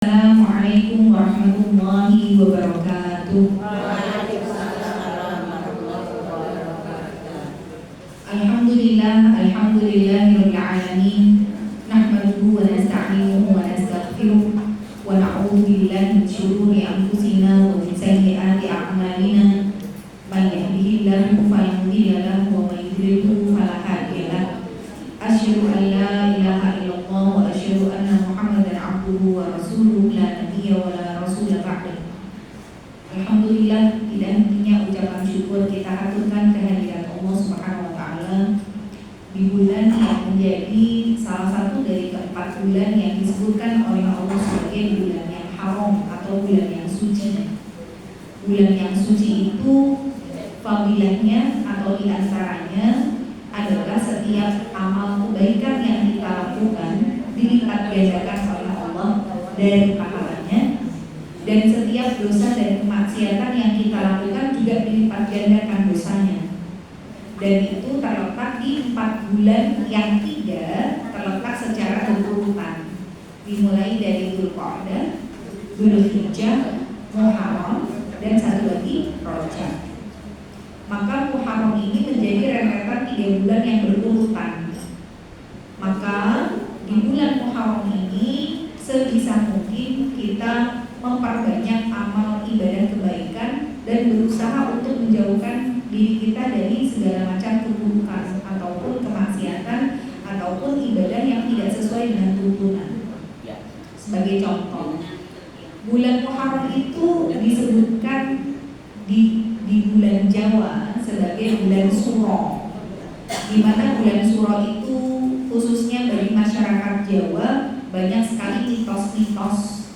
Assalamualaikum warahmatullahi wabarakatuh. Alhamdulillahirabbil alamin. Nahmaduhu wa nasta'inuhu wa nastaghfiruh wa na'udzu billahi min shururi anfusina wa min sayyiati a'malina. Man yahdihillahu fala mudilla lahu wa man yudlilhu fala hadiya lahu. Asyhadu an la ilaha illallah wa asyhadu anna Muhammadan abduhu wa rasuluhu la nabiyya wa la rasula ba'dahu. Alhamdulillah, tidak hentinya ucapan syukur kita aturkan kehadirat Allah Subhanahu wa taala di bulan yang menjadi salah satu dari keempat bulan yang disebutkan oleh Allah sebagai bulan yang haram atau bulan yang suci. Bulan yang suci itu fadilahnya atau diantaranya adalah setiap amal kebaikan yang kita lakukan dilipat gandakan oleh Allah dari pahalanya, dan setiap dosa dan kemaksiatan yang kita lakukan juga dilipat gandakan dosanya. Dan itu terletak di 4 bulan yang terletak secara berurutan, dimulai dari Dzulqa'dah, Dzulhijjah, Muharram, dan satu lagi Rajab. Maka Muharram ini menjadi rentetan 3 bulan yang berurutan. Maka di bulan Muharram ini sebisa mungkin kita memperbanyak amal ibadah kebaikan dan berusaha untuk menjauhkan diri kita dari segala macam keburukan ataupun kemaksiatan ataupun ibadah yang tidak sesuai dengan tuntunan. Sebagai contoh, bulan Muharram itu disebutkan di bulan Jawa sebagai bulan Suro, di mana bulan Suro itu khususnya bagi masyarakat Jawa banyak sekali mitos-mitos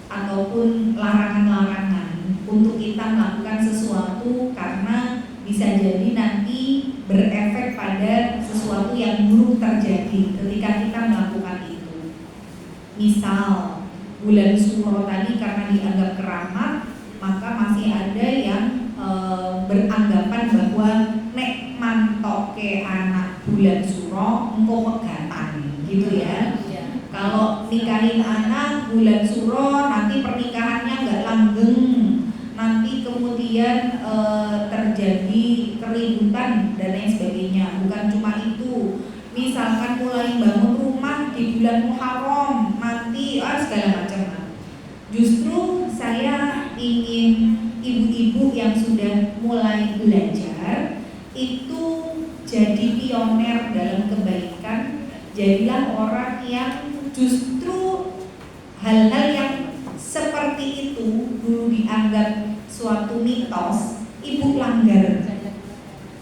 ataupun larangan-larangan untuk kita melakukan sesuatu karena bisa jadi nanti berefek pada sesuatu yang buruk terjadi ketika kita melakukan itu. Misal bulan Suro tadi karena dianggap keramat, maka masih ada yang beranggapan bahwa nek mantoke anak bulan Suro engko pegatan gitu ya. Kalau nikahin anak bulan Suro nanti pernikahannya nggak langgeng, nanti kemudian terjadi keributan dan lain sebagainya. Bukan cuma itu, misalkan mulai bangun rumah di bulan Muharram nanti segala macam. Justru saya ingin ibu-ibu yang sudah mulai belajar itu jadi pioner dalam kebaikan. Jadilah orang yang justru hal-hal yang seperti itu dulu dianggap suatu mitos, ibu langgar.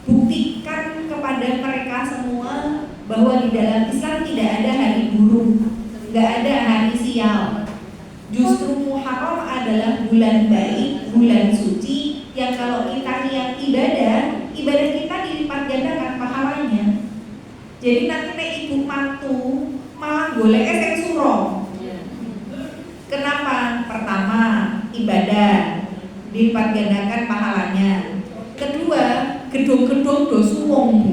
Buktikan kepada mereka semua bahwa di dalam Islam tidak ada hari buruk, nggak ada hari sial. Justru Muharram adalah bulan baik, bulan suci yang kalau kita niat ibadah kita dilipat gandakan pahalanya. Jadi nanti nek ibu mantu malah golek sing suro. Kenapa? Pertama, ibadah dilipat gandakan pahalanya. Kedua, gedung-gedung do suwung,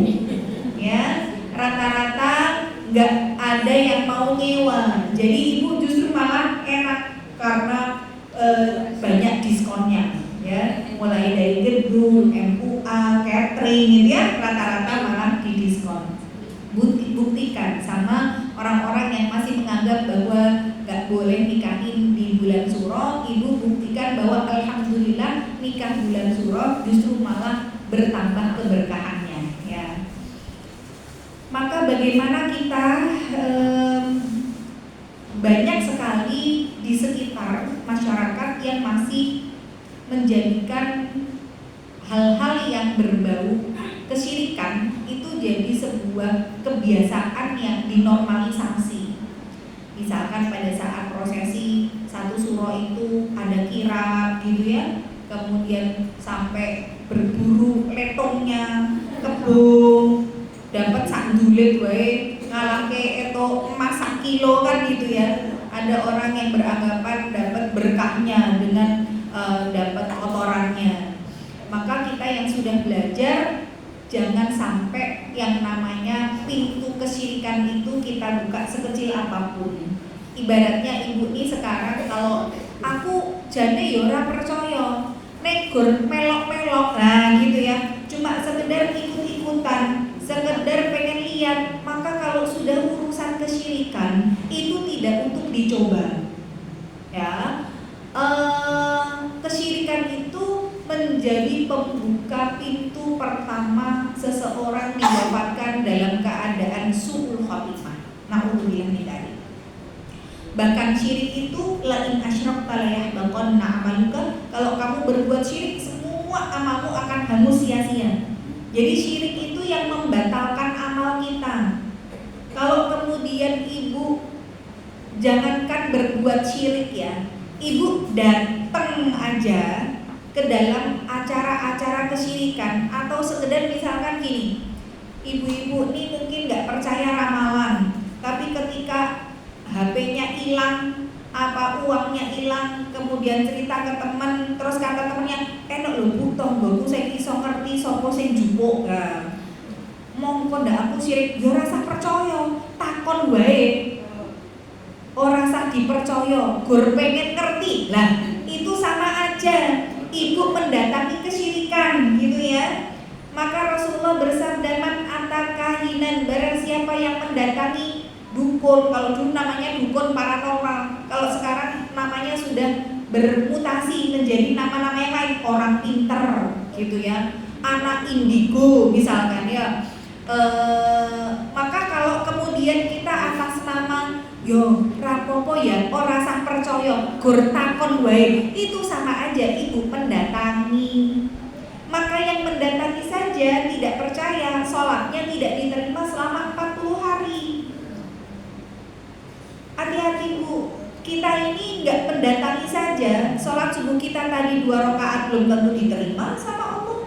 ya. Rata-rata nggak ada yang mau nyewa. Jadi ibu justru malah enak karena banyak diskonnya, ya. Mulai dari gedung, MUA, catering gitu ya, rata-rata malah didiskon. Buktikan sama orang-orang yang masih menganggap bahwa nggak boleh nikahin di bulan Suro, ibu buktikan bahwa alhamdulillah nikah bulan Suro justru malah bertambah keberkahannya, ya. Maka bagaimana kita banyak sekali di sekitar masyarakat yang masih menjadikan hal-hal yang berbau kesyirikan itu jadi sebuah kebiasaan yang dinormalisasi. Misalkan pada saat prosesi satu suro itu ada kirap gitu ya, kemudian sampai berburu letongnya, kebun, dapat sandulet wae ngalake itu emas 1 kilo kan gitu ya. Ada orang yang beranggapan dapat berkahnya dengan dapat kotorannya. Maka kita yang sudah belajar jangan sampai yang namanya pintu kesyirikan itu kita buka sekecil apapun. Ibaratnya ibu nih sekarang kalau aku jane ya ora percaya, nek gur melok-melok nah gitu ya, cuma sekedar ikut-ikutan, sekedar pengen lihat, maka kalau sudah urusan kesyirikan itu tidak untuk dicoba. Ya, kesyirikan itu menjadi pembuka pintu pertama seseorang diwafatkan dalam keadaan su'ul khotimah. Na'udzubillah min dzalik. Bahkan syirik itu la in asyrakta la yahbatanna 'amaluka, kalau kamu berbuat syirik semua amalmu akan hangus sia-sia. Jadi syirik itu yang membatalkan amal kita. Kalau kemudian ibu jangankan berbuat syirik ya, ibu datang aja ke dalam acara-acara kesyirikan atau sekedar misalkan gini, ibu-ibu ini mungkin nggak percaya ramalan, tapi ketika HP-nya hilang, apa uangnya hilang, kemudian cerita ke teman, terus kata temennya, enak lho butuh nggoku sing iso ngerti sapa sing njupuk. Nah, mongko ndak aku sirik, yo rasa percaya, takon wae. Ora sah dipercaya, gur pengen ngerti. Lah, itu sama aja ibu mendatangi kesyirikan gitu ya. Maka Rasulullah bersabda, man atakahinan, barang siapa yang mendatangi dukun, kalau dulu namanya dukun paranormal, kalau sekarang namanya sudah bermutasi menjadi nama-nama yang lain, orang pinter gitu ya, anak indigo misalkan ya. Maka kalau kemudian kita atas nama yo rapopo ya ora sah percaya gur takon wae, itu sama aja ibu mendatangi. Maka yang mendatangi saja tidak percaya, sholatnya tidak diterima selama 40 hari. Hati-hati bu, kita ini nggak mendatangi saja, sholat subuh kita tadi 2 rakaat belum tentu diterima sama Allah.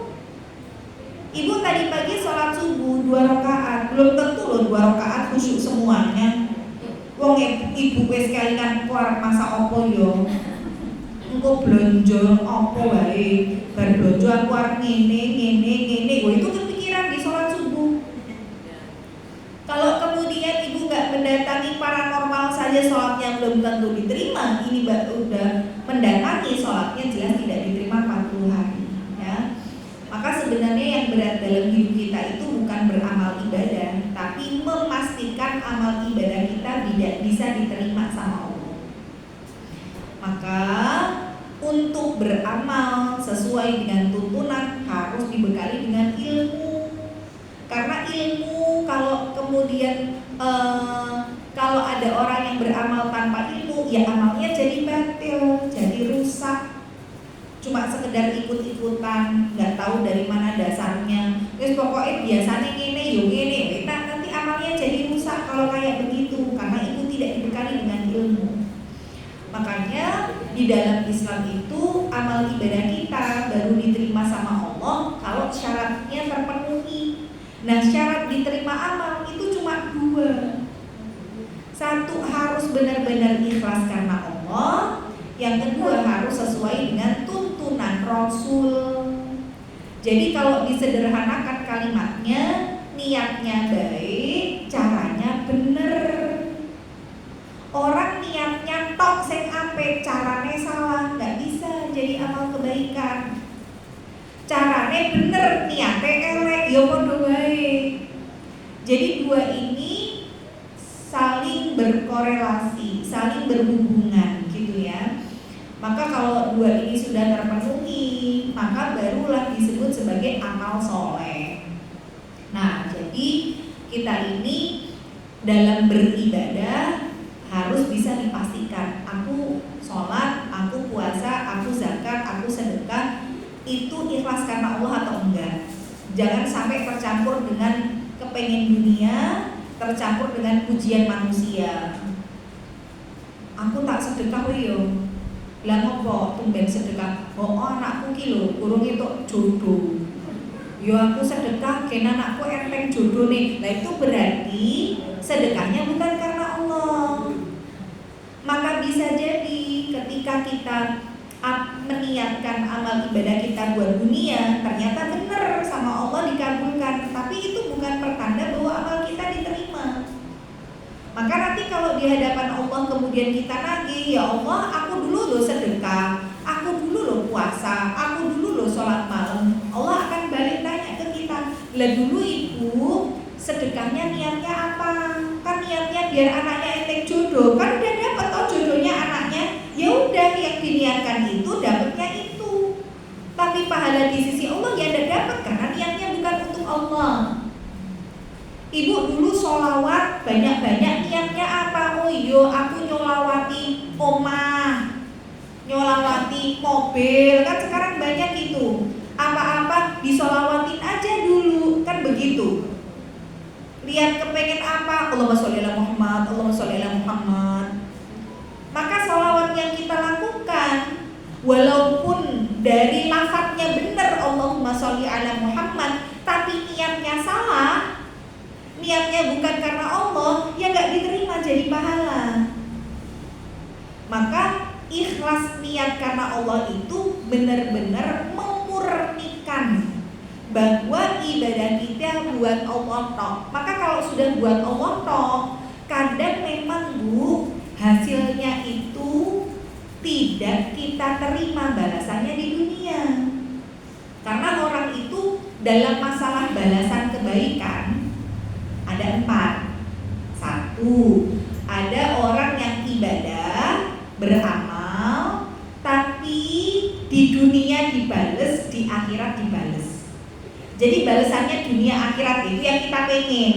Ibu tadi pagi sholat subuh 2 rakaat, belum tentu loh 2 rakaat khusyuk semuanya. Wong ibu wis kalian kuarep masa opo yo, engko blonjo opo wae, bar blonjo aku arep ngene, itu kepikiran di sholat subuh. Kalau kemudian ibu nggak mendatangi paranormal saja sholatnya belum tentu diterima, ini udah mendatangi sholatnya jelas tidak diterima 40 hari ya. Maka sebenarnya yang berat dalam hidup kita itu bukan beramal ibadah, tapi memastikan amal ibadah kita tidak bisa diterima sama Allah. Maka untuk beramal sesuai dengan tuntunan harus dibekali dengan ilmu. Karena ilmu kalau kemudian kalau ada orang yang beramal tanpa ilmu, ya amalnya jadi batil, jadi rusak. Cuma sekedar ikut-ikutan, nggak tahu dari mana dasarnya. Terus pokoknya biasanya gini, nanti amalnya jadi rusak kalau kayak begitu, karena itu tidak dibekali dengan ilmu. Makanya di dalam Islam itu amal ibadah kita baru diterima sama Allah kalau syaratnya terpenuhi. Nah, syarat diterima amal itu cuma 2. Satu, harus benar-benar ikhlas karena Allah. Yang kedua, harus sesuai dengan tuntunan Rasul. Jadi kalau disederhanakan kalimatnya, niatnya baik, caranya bener. Orang niatnya tok sing apik, carane salah, nggak bisa jadi amal kebaikan. Carane bener, niatnya elek, ya padha wae. Jadi 2 ini saling berkorelasi, saling berhubungan gitu ya. Maka kalau 2 ini sudah terpenuhi, maka barulah disebut sebagai amal soleh. Nah, jadi kita ini dalam beribadah harus bisa dipastikan, aku sholat, aku puasa, aku zakat, aku sedekah, itu ikhlas karena Allah atau enggak. Jangan sampai tercampur dengan kepengen dunia, tercampur dengan pujian manusia. Aku tak sedekah yo. Lah ngopo tumben sedekah? Oh anakku ki lho urung entuk jodoh. Yo aku sedekah kena anakku enteng jodoh nih. Nah itu berarti sedekahnya bukan karena Allah. Maka bisa jadi ketika kita meniatkan amal ibadah kita buat dunia, ternyata benar sama Allah dikabulkan, tapi itu bukan pertanda bahwa amal kita diterima. Maka nanti kalau di hadapan Allah kemudian kita nagih, ya Allah, aku dulu loh sedekah, aku dulu loh puasa, aku dulu loh sholat malam. Allah akan balik tanya ke kita, lah dulu ibu sedekahnya niatnya apa? Kan niatnya biar anaknya entek jodoh, kan udah dapat oh jodohnya anaknya, ya udah yang diniatkan itu dapatnya itu. Tapi pahala di sisi Allah ya tidak dapat karena niatnya bukan untuk Allah. Ibu dulu sholawat banyak-banyak, niatnya apa? Oh iya, aku nyolawati omah, nyolawati mobil, kan sekarang banyak itu. Apa-apa disolawatin aja dulu, kan begitu. Lihat kepengen apa? Allahumma sholli ala Muhammad, Allahumma sholli ala Muhammad. Maka sholawat yang kita lakukan, walaupun dari lafadznya benar Allahumma sholli ala Muhammad, tapi niatnya salah, niatnya bukan karena Allah, ya gak diterima jadi pahala. Maka ikhlas niat karena Allah itu benar-benar memurnikan bahwa ibadah kita buat Allah tok. Maka kalau sudah buat Allah tok, kadang memang Bu, hasilnya itu tidak kita terima balasannya di dunia. Karena orang itu dalam masalah balasan kebaikan ada 4. 1, ada orang yang ibadah, beramal, tapi di dunia dibales, di akhirat dibales. Jadi balasannya dunia akhirat itu yang kita pengen.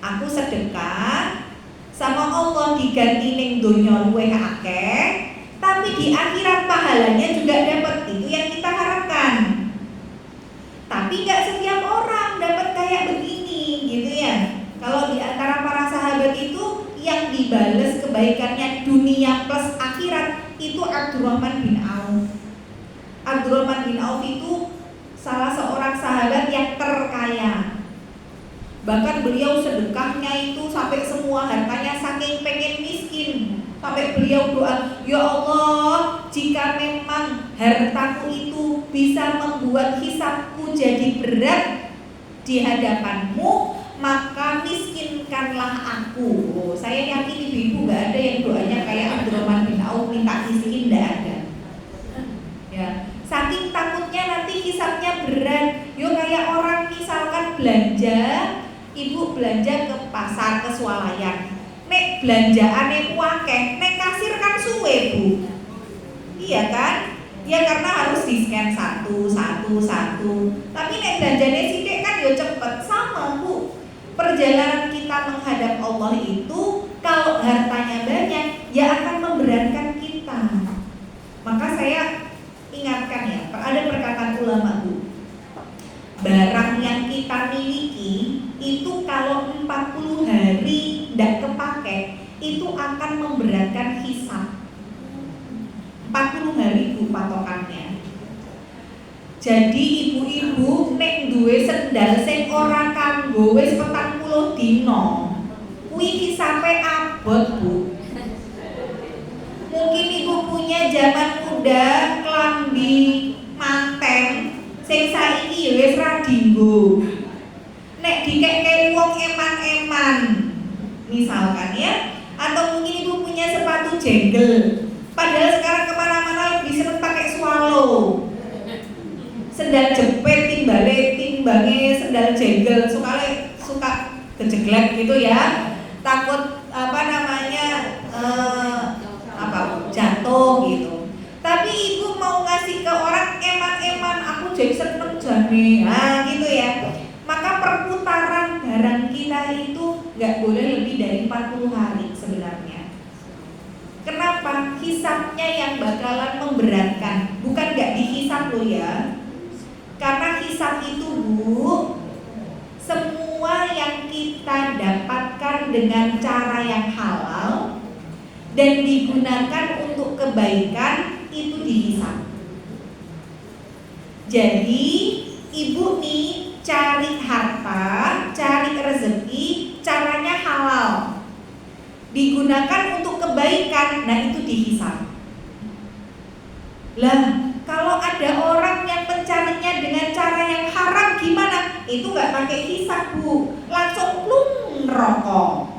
Aku sedekah, sama Allah diganti ning donya luwih akeh, tapi di akhirat pahalanya juga dapat, itu yang kita harapkan. Tapi gak setiap orang dapat kayak begini gitu ya. Kalau di antara para sahabat itu yang dibales kebaikannya dunia plus akhirat itu Abdurrahman bin Auf. Abdurrahman bin Auf itu salah seorang sahabat yang terkaya. Bahkan beliau sedekahnya itu sampai semua hartanya, saking pengen miskin, sampai beliau doa, ya Allah, jika memang hartaku itu bisa membuat hisabku jadi berat di hadapanmu, maka miskinkanlah aku. Oh, saya yakin ibu-ibu gak ada yang doanya kayak Abdurrahman bin Auf minta miskin, gak ada. Ya, saking takutnya nanti hisabnya berat. Yo kayak orang misalkan belanja, ibu belanja ke pasar, ke swalayan, nek belanjaane akeh, nek kasir kan suwe Bu. Iya kan? Ya karena harus di scan satu. Tapi nek belanjane sithik kan yo cepet. Sama Bu. Perjalanan kita menghadap Allah itu kalau hartanya banyak ya akan memberatkan kita. Maka saya ingatkan ya, ada perkataan ulama Bu, barang yang kita miliki itu kalau 40 hari tidak kepake itu akan memberatkan hisab. 40 hari Bu patokannya. Jadi ibu-ibu nek duwe sendal sing ora kanggo wis 40 dina, kuwi hisabe abot Bu. Mungkin ibu punya zaman muda klambi manten sing saiki ya wis ra dienggo. Nek dikek wong eman-eman misalkan ya, atau mungkin ibu punya sepatu jenggel, padahal sekarang kemana-mana lebih seneng pakai swallow. Sendal jepit timbange sendal jenggel, suka kejeglek gitu ya, takut jatuh gitu. Tapi ibu mau ngasih ke orang eman-eman, aku jadi seneng jane, gitu ya. Maka perputaran barang kita itu nggak boleh lebih dari 40 hari sebenarnya. Kenapa? Hisabnya yang bakalan memberatkan, bukan nggak dihisab loh ya. Karena hisab itu Bu, semua yang kita dapatkan dengan cara yang halal dan digunakan untuk kebaikan itu dihisab. Jadi ibu nih cari harta, cari rezeki, caranya halal, digunakan untuk kebaikan, nah itu dihisab. Lah kalau ada orang yang mencarinya dengan cara yang haram gimana? Itu nggak pakai hisab Bu, langsung plung neraka.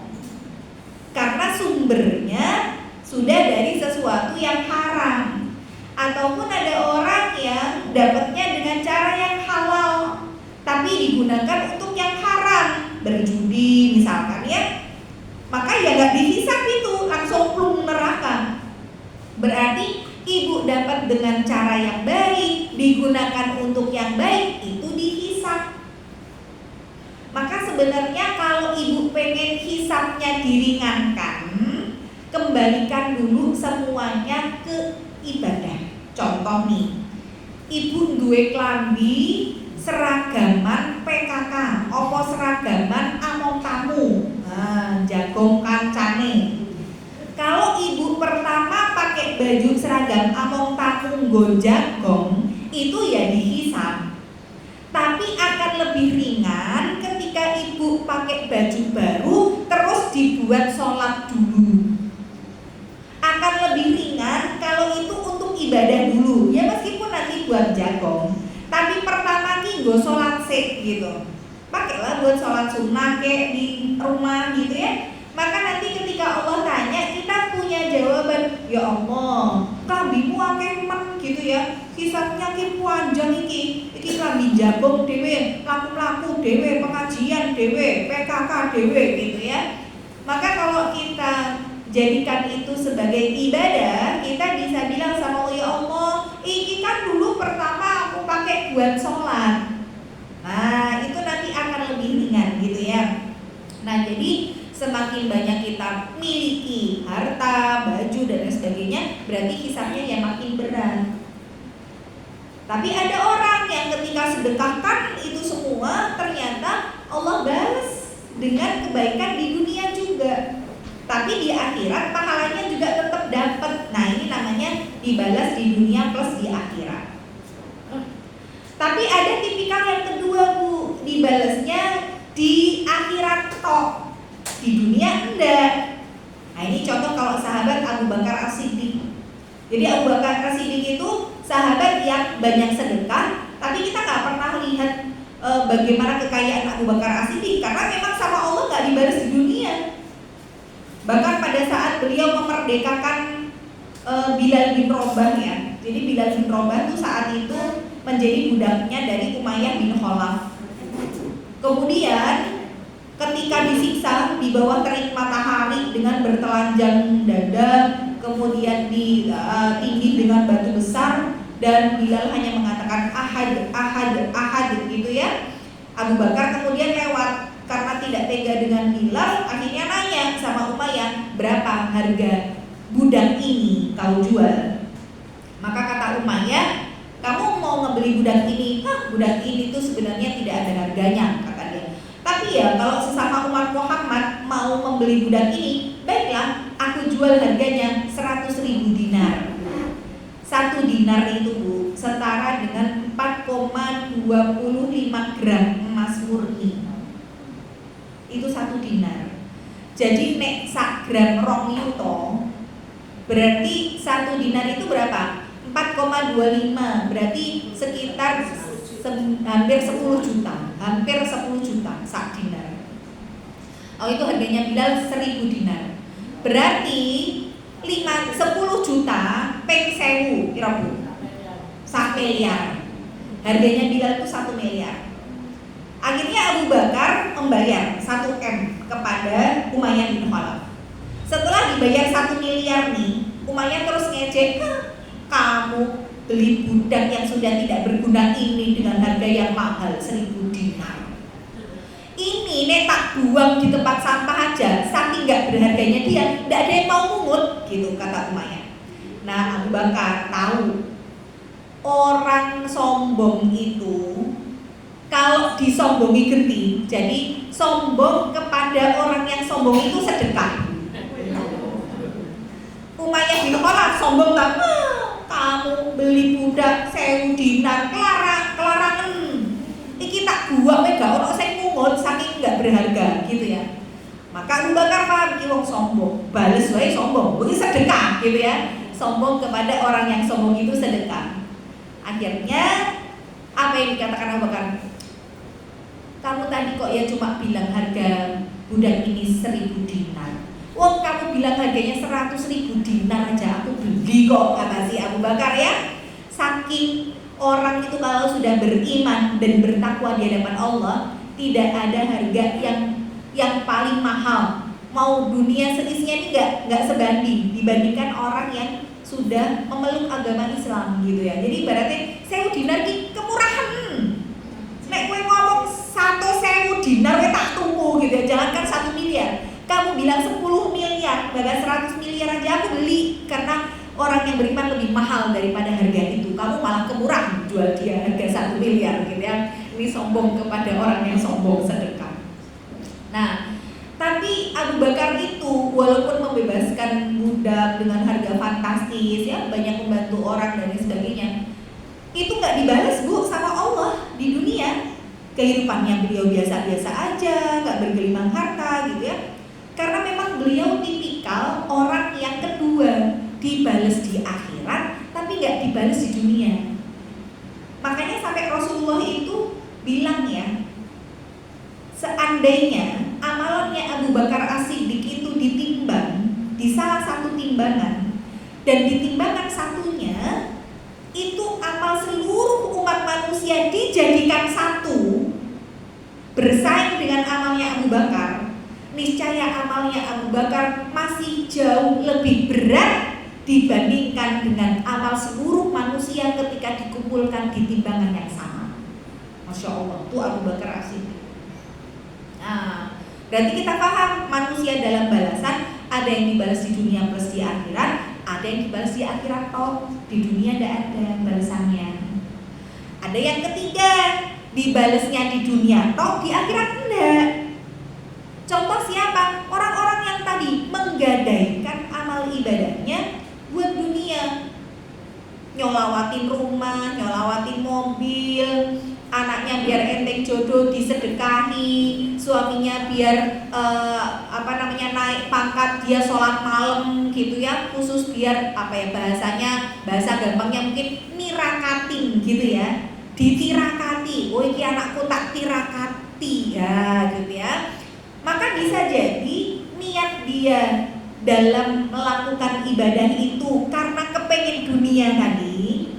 sumbernya sudah dari sesuatu yang haram. Ataupun ada orang yang dapatnya dengan cara yang halal tapi digunakan untuk yang haram, berjudi misalkan ya, maka ya nggak dihisap itu, langsung plung neraka. Berarti ibu dapat dengan cara yang baik, digunakan untuk yang baik, itu dihisap. Maka sebenarnya kalau ibu pengen hisapnya diringankan, kembalikan dulu semuanya ke ibadah. Contoh nih, ibu duwe klambi seragaman PKK, opo seragaman among tamu, jagong kancane. Kalau ibu pertama pakai baju seragam among tamu gonjagong, itu ya dihisap. Tapi akan lebih ringan ketika ibu pakai baju baru terus dibuat sholat dulu. Akan lebih ringan kalau itu untuk ibadah dulu, ya meskipun nanti buat jagong. Tapi pertama nih gue sholat sik gitu, pakailah buat sholat sunnah kayak di rumah gitu ya. Maka nanti ketika Allah tanya, kita punya jawaban, ya Allah, klambimu akeh men gitu ya, hisapnya ki panjang iki klambi jagong dhewe, laku-laku dhewe, pengajian dhewe, PKK dhewe gitu ya. Maka kalau kita jadikan itu sebagai ibadah, kita bisa bilang sama Allah, ya Allah, iki kan dulu pertama aku pakai buat sholat. Nah itu nanti akan lebih ringan gitu ya. Nah jadi semakin banyak kita miliki harta, baju dan lain sebagainya, berarti hisapnya ya makin berat. Tapi ada orang yang ketika sedekahkan itu semua, ternyata Allah balas dengan kebaikan di dunia juga. Tapi di akhirat pahalanya juga tetap dapat. Nah ini namanya dibalas di dunia plus di akhirat. Tapi ada tipikal yang kedua Bu, dibalasnya di akhirat tok, di dunia enggak. Nah ini contoh kalau sahabat Abu Bakar As-Siddiq. Jadi Abu Bakar As-Siddiq itu sahabat yang banyak sedekah, tapi kita nggak pernah lihat bagaimana kekayaan Abu Bakar As-Siddiq karena memang sama Allah nggak dibalas di dunia. Bahkan pada saat beliau memerdekakan Bilal bin Rabah ya. Jadi Bilal bin Rabah itu saat itu menjadi budaknya dari Umayyah bin Khalaf. Kemudian ketika disiksa di bawah terik matahari dengan bertelanjang dada, kemudian ditinggi dengan batu besar, dan Bilal hanya mengatakan ahad, ahad, ahad gitu ya. Abu Bakar kemudian lewat karena tidak tega dengan Bilal, akhirnya nanya sama Umayyah, berapa harga budak ini kau jual? Maka kata Umayyah, kamu mau ngebeli budak ini? Budak ini tuh sebenarnya tidak ada harganya, kata dia. Tapi ya kalau sesama umat Muhammad mau membeli budak ini, baiklah, aku jual harganya 100.000 dinar. 1 dinar itu Bu, setara dengan 4,25 gram emas murni. Itu 1 dinar. Jadi nek sak gram rong yuto, berarti 1 dinar itu berapa? 4,25, berarti sekitar hampir 10 juta. Hampir 10 juta sak dinar. Oh itu harganya Bilal 1.000 dinar. Berarti 10 juta peng 1.000 kira Bu, 1 miliar. Harganya Bilal itu 1 miliar. Akhirnya Abu Bakar membayar 1 M kepada Umayyah bin Khalaf. Setelah dibayar 1 miliar nih, Umayyah terus ngejek, kamu beli budak yang sudah tidak berguna ini dengan harga yang mahal 1.000 dinar. Ini nek tak buang di tempat sampah aja, saking gak berharganya dia, gak ada yang mau mungut gitu kata Umayyah. Nah Abu Bakar tahu orang sombong itu kalau disombongi genti, jadi sombong kepada orang yang sombong itu sedekah. Umayyah bin Khalaf sombong tak, kamu beli budak 1.000 dinar, kelarangan. Iki tak buang gak ono sing mungut saking gak berharga gitu ya. Maka Abu Bakar paham ki wong sombong, bales wae sombong, kuwi sedekah gitu ya. Sombong kepada orang yang sombong itu sedekah. Akhirnya apa yang dikatakan Abu Bakar? Kamu tadi kok ya cuma bilang harga budak ini 1.000 dinar. Wong kamu bilang harganya 100.000 dinar aja aku beli kok, kata si Abu Bakar ya. Saking orang itu kalau sudah beriman dan bertakwa di hadapan Allah, tidak ada harga yang paling mahal. Mau dunia seisinya ini nggak sebanding dibandingkan orang yang sudah memeluk agama Islam gitu ya. Jadi ibaratnya 1.000 dinar ini kemurahan. Nek gue ngomong 1.000 dinar gue tak tunggu gitu ya. Jangankan 1 miliar. Kamu bilang 10 miliar, bahkan 100 miliar aja aku beli, karena orang yang beriman lebih mahal daripada harga itu. Kamu malah kemurahan jual dia harga 1 miliar gitu ya. Ini sombong kepada orang yang sombong sedekah. Nah, tapi Abu Bakar itu walaupun membebaskan budak dengan harga fantastis ya, banyak membantu orang dan sebagainya, itu nggak dibalas Bu sama Allah di dunia. Kehidupannya beliau biasa-biasa aja, nggak bergelimang harta gitu ya. Karena memang beliau tipikal orang yang kedua, dibalas di akhirat tapi nggak dibalas di dunia. Makanya sampai Rasulullah itu bilang ya, seandainya amalannya Abu Bakar As-Siddiq itu ditimbang di salah satu timbangan, dan di timbangan satunya itu amal seluruh umat manusia dijadikan satu, bersaing dengan amalnya Abu Bakar, niscaya amalnya Abu Bakar masih jauh lebih berat dibandingkan dengan amal seluruh manusia ketika dikumpulkan di timbangan yang sama. Masya Allah, itu Abu Bakar As-Siddiq. Nah, berarti kita paham manusia dalam balasan ada yang dibalas di dunia plus di akhirat, ada yang dibalas di akhirat toh, di dunia tidak ada balasannya. Ada yang ketiga, dibalasnya di dunia toh, di akhirat enggak. Contoh siapa? Orang-orang yang tadi menggadaikan amal ibadahnya buat dunia, nyolawatin rumah, nyolawatin mobil, anaknya biar enteng jodoh disedekahi, suaminya biar naik pangkat, dia sholat malam gitu ya, khusus biar bahasanya, bahasa gampangnya mungkin nirakatin gitu ya, ditirakati. Oh ini anakku tak tirakati ya gitu ya. Maka bisa jadi niat dia dalam melakukan ibadah itu karena kepengen dunia tadi,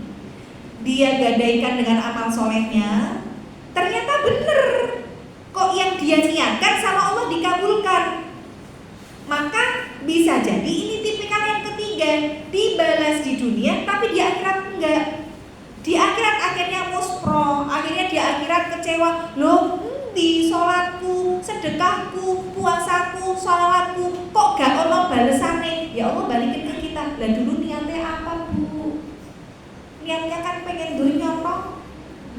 dia gadaikan dengan amal solehnya, ternyata bener kok yang dia niatkan sama Allah dikabulkan. Maka bisa jadi ini tipikal yang ketiga, dibalas di dunia tapi di akhirat enggak. Di akhirat akhirnya muspro, akhirnya di akhirat kecewa. Loh, di sholatku, sedekahku, puasaku, sholawatku kok gak ono balesane? Ya Allah balikin ke kita. Lah dulu niatnya apa Bu? Niatnya kan pengen dunia toh,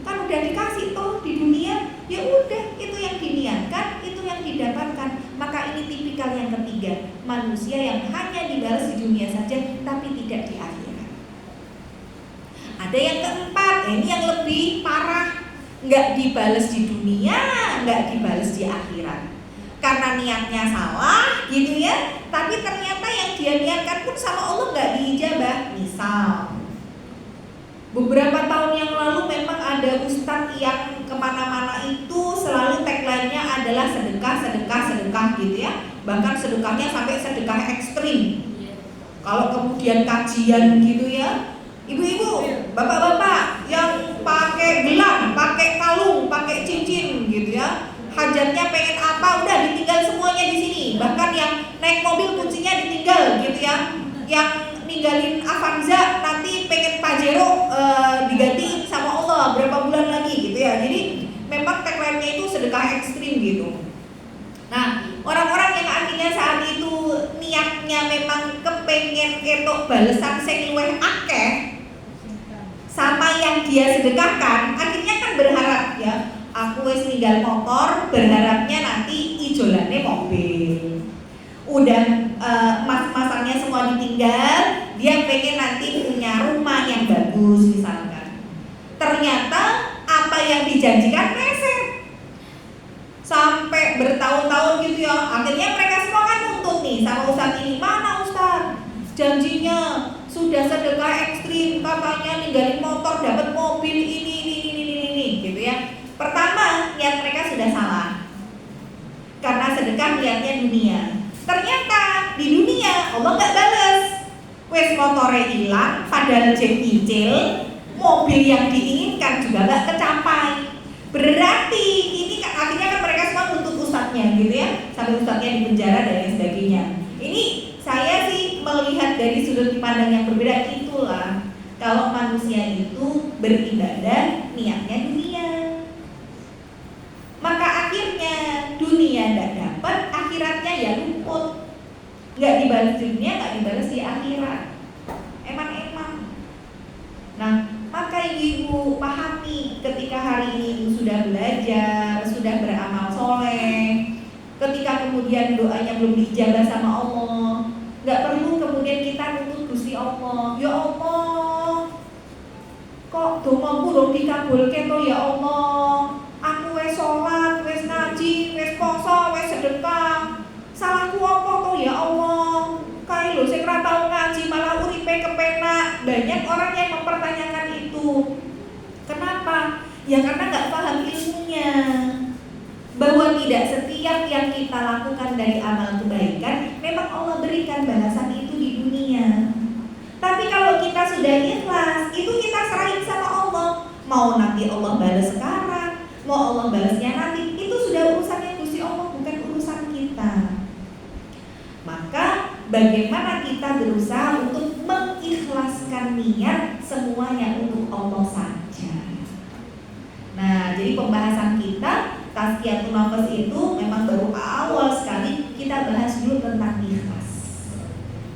kan udah dikasih toh di dunia. Ya udah, itu yang diniatkan, itu yang didapatkan. Maka ini tipikal yang ketiga, manusia yang hanya dibalas di dunia saja tapi tidak di akhirat. Ada yang keempat, ini yang lebih parah, nggak dibalas di dunia, nggak dibalas di akhirat. Karena niatnya salah gitu ya, tapi ternyata yang dia niatkan pun sama Allah nggak diijabah. Misal beberapa tahun yang lalu memang ada ustadz yang kemana-mana itu selalu tagline-nya adalah sedekah, sedekah, sedekah gitu ya. Bahkan sedekahnya sampai sedekah ekstrim. Kalau kemudian kajian gitu ya, ibu-ibu, bapak-bapak yang pakai gelang, pakai kalung, pakai cincin gitu ya, hajatnya pengen apa, udah ditinggal semuanya di sini. Bahkan yang naik mobil kuncinya ditinggal gitu ya, yang ninggalin Avanza nanti pengen Pajero digantiin sama Allah berapa bulan lagi gitu ya. Jadi memang tagline-nya itu sedekah ekstrim gitu. Nah, orang-orang yang akhirnya saat itu niatnya memang kepengen ketok balesan sing luwih akeh sama yang dia sedekahkan, akhirnya kan berharap ya, aku wis ninggal motor, berharapnya nanti ijolane mobil. Udah mas-masannya semua ditinggal, dia pengen nanti punya rumah yang bagus misalkan. Ternyata apa yang dijanjikan meleset. Sampai bertahun-tahun gitu ya. Akhirnya mereka semua kan nuntut nih sama ustadz ini, mana ustadz? Janjinya sudah sedekah ekstrim, katanya ninggalin motor, dapat mobil ini gitu ya. Pertama, niat mereka sudah salah. Karena sedekah niatnya dunia. Ternyata di dunia Allah nggak balas. Wes motore hilang, padahal jen nyicil, mobil yang diinginkan juga nggak kecapai. Berarti ini akhirnya kan mereka semua nuntut ustadznya gitu ya, sampai ustadznya di penjara dan lain sebagainya. Ini saya sih melihat dari sudut pandang yang berbeda. Itulah kalau manusia itu beribadah niatnya dunia, maka akhirnya dunia tidak dapat, akhiratnya ya luput. Nggak dibalas di dunia, nggak dibalas di akhirat. Emang. Nah, maka ibu pahami ketika hari ini sudah belajar, sudah beramal soleh, ketika kemudian doanya belum diijabah sama Allah, nggak perlu kemudian kita nuntut Gusti Allah. Ya Allah, kok domaku belum dikabulke toh ya Allah. Aku wes sholat, wes ngaji, wes poso, wes sedekah. Salahku apa toh ya Allah? Kae lho sing ora tau ngaji malah uripe kepenak. Banyak orang yang mempertanyakan itu. Kenapa? Ya karena nggak paham ilmunya. Bahwa tidak setiap yang kita lakukan dari amal kebaikan memang Allah berikan balasan itu di dunia. Tapi kalau kita sudah ikhlas, itu kita serahin sama Allah. Mau nanti Allah balas sekarang, mau Allah balasnya nanti, itu sudah urusannya Gusti Allah, bukan urusan kita. Maka bagaimana kita berusaha untuk mengikhlaskan niat semuanya untuk Allah saja. Nah, jadi pembahasan kita Tazkiyatun Nafas itu memang baru awal sekali. Kita bahas dulu tentang ikhlas,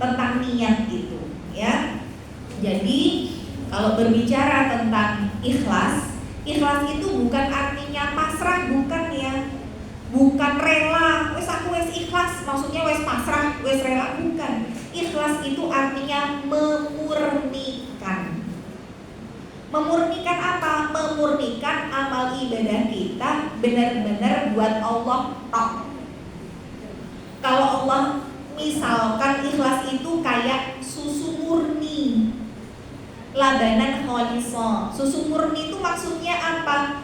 tentang niat itu ya. Jadi kalau berbicara tentang ikhlas, ikhlas itu bukan artinya pasrah, bukan ya. Bukan rela, wes aku wes ikhlas, maksudnya wes pasrah, wes rela, bukan. Ikhlas itu artinya memurnikan. Memurnikan apa? Memurnikan amal ibadah kita benar-benar buat Allah tok. Kalau Allah misalkan ikhlas itu kayak susu murni, labanan khalisah. Susu murni itu maksudnya apa?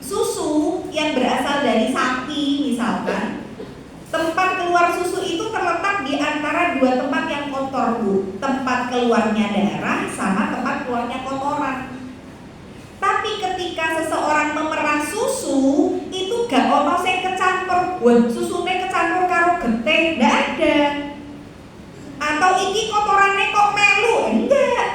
Susu yang berasal dari sapi misalkan, tempat keluar susu itu terletak di antara dua tempat yang kotor, Bu. Tempat keluarnya darah sama tempat keluarnya kotoran. Tapi ketika seseorang memerah susu, itu gak ono sing kecampur. Wah, susune kecampur karo getih, ndak ada. Atau iki kotorannya kok melu, enggak.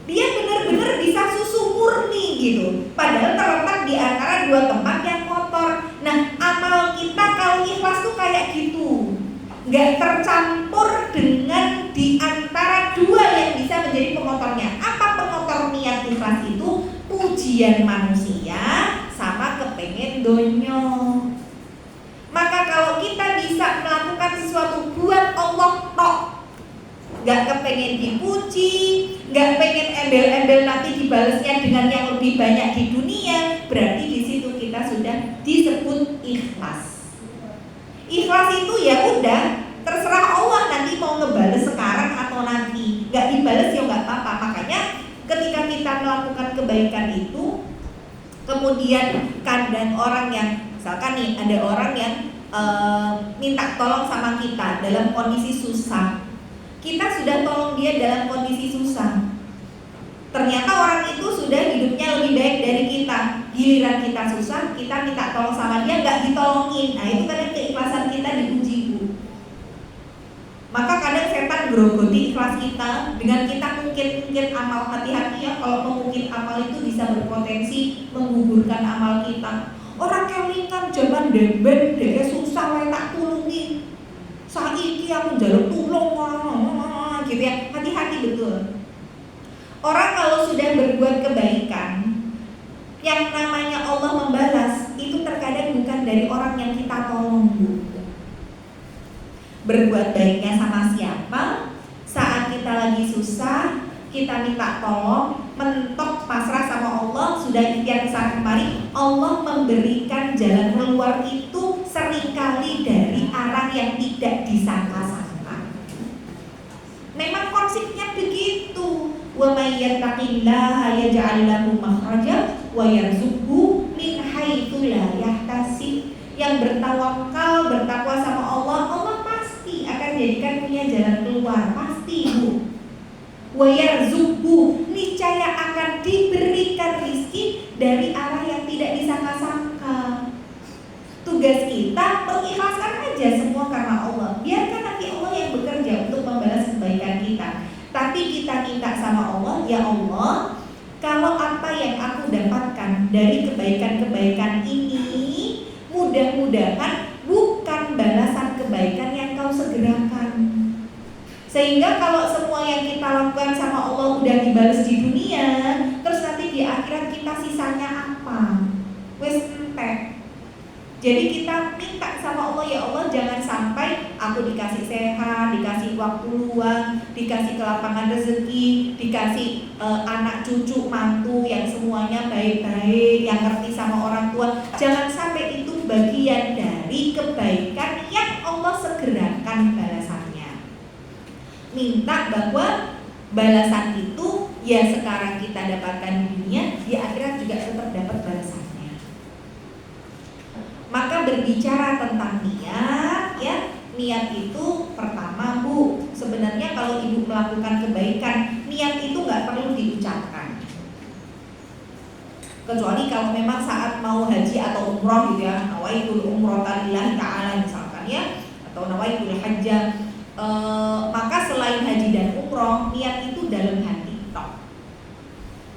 Dia benar-benar bisa susu murni gitu. Padahal terletak di antara dua tempat yang kotor. Nah, amal kita kalau ikhlas tuh kayak gitu, nggak tercampur dengan di antara dua yang bisa menjadi pengotornya. Apa pengotor niat ikhlas itu? Pujian manusia sama kepengen donyo. Maka kalau kita bisa melakukan sesuatu buat Allah tok, nggak kepengen dipuji, nggak pengen embel-embel nanti dibalasnya dengan yang lebih banyak di dunia, berarti di situ kita sudah disebut ikhlas. Ikhlas itu ya udah terserah Allah nanti mau ngebales sekarang atau nanti, nggak dibales ya nggak apa-apa. Makanya ketika kita melakukan kebaikan itu, kemudian kadang orang yang misalkan nih ada orang yang minta tolong sama kita dalam kondisi susah. Kita sudah tolong dia dalam kondisi susah. Ternyata orang itu sudah hidupnya lebih baik dari kita. Giliran kita susah, kita minta tolong sama dia, nggak ditolongin. Nah itu kadang keikhlasan kita diuji, Bu. Maka kadang setan grogoti ikhlas kita dengan kita mungkin amal. Hati-hati ya kalau mungkin amal itu bisa berpotensi menggugurkan amal kita. Orang kelingan zaman demben, dia susah wae tak tulungi. Saiki aku njaluk tulung gitu ya. Hati-hati betul. Orang kalau sudah berbuat kebaikan, yang namanya Allah membalas itu terkadang bukan dari orang yang kita tolong, Bu. Berbuat baiknya sama siapa? Saat kita lagi susah, kita minta tolong, mentok pasrah sama Allah, sudah ikhtiar kesana kemari, Allah memberikan jalan keluar itu seringkali dari arah yang tidak disangka-sangka. Memang konsepnya begitu. Wa may yattaqillaha yaj'al lahu makhraja wa yarzuqhu min haitsu la yahtasib. Yang bertawakal, bertakwa sama Allah, Allah pasti menjadikan punya jalan keluar, pasti Bu. Wa yarzuqhu, niscaya akan diberikan rizki dari arah yang tidak disangka-sangka. Tugas kita mengikhlaskan aja semua karena Allah. Biarkan nanti Allah yang bekerja untuk membalas kebaikan kita. Tapi kita minta sama Allah, ya Allah, kalau apa yang aku dapatkan dari kebaikan-kebaikan ini, mudah-mudahan bukan balasan kebaikan yang kau segerakan. Sehingga kalau semua yang kita lakukan sama Allah udah dibalas di dunia, terus nanti di akhirat kita sisanya apa? Wes entek. Jadi kita minta sama Allah, ya Allah jangan sampai aku dikasih sehat, dikasih waktu luang, dikasih kelapangan rezeki, dikasih anak cucu mantu yang semuanya baik-baik, yang ngerti sama orang tua. Jangan sampai itu bagian dari kebaikan yang Allah segerakan balasannya. Minta bahwa balasan itu ya sekarang kita dapatkan di dunia, di akhirat juga tetap dapat balasan. Maka berbicara tentang niat, ya, niat itu pertama Bu, sebenarnya kalau ibu melakukan kebaikan, niat itu nggak perlu diucapkan. Kecuali kalau memang saat mau haji atau umroh gitu ya, nawaitul umrata lillahi ta'ala misalkan ya, atau nawaitul hajjah, maka selain haji dan umroh, niat itu dalam hati tok.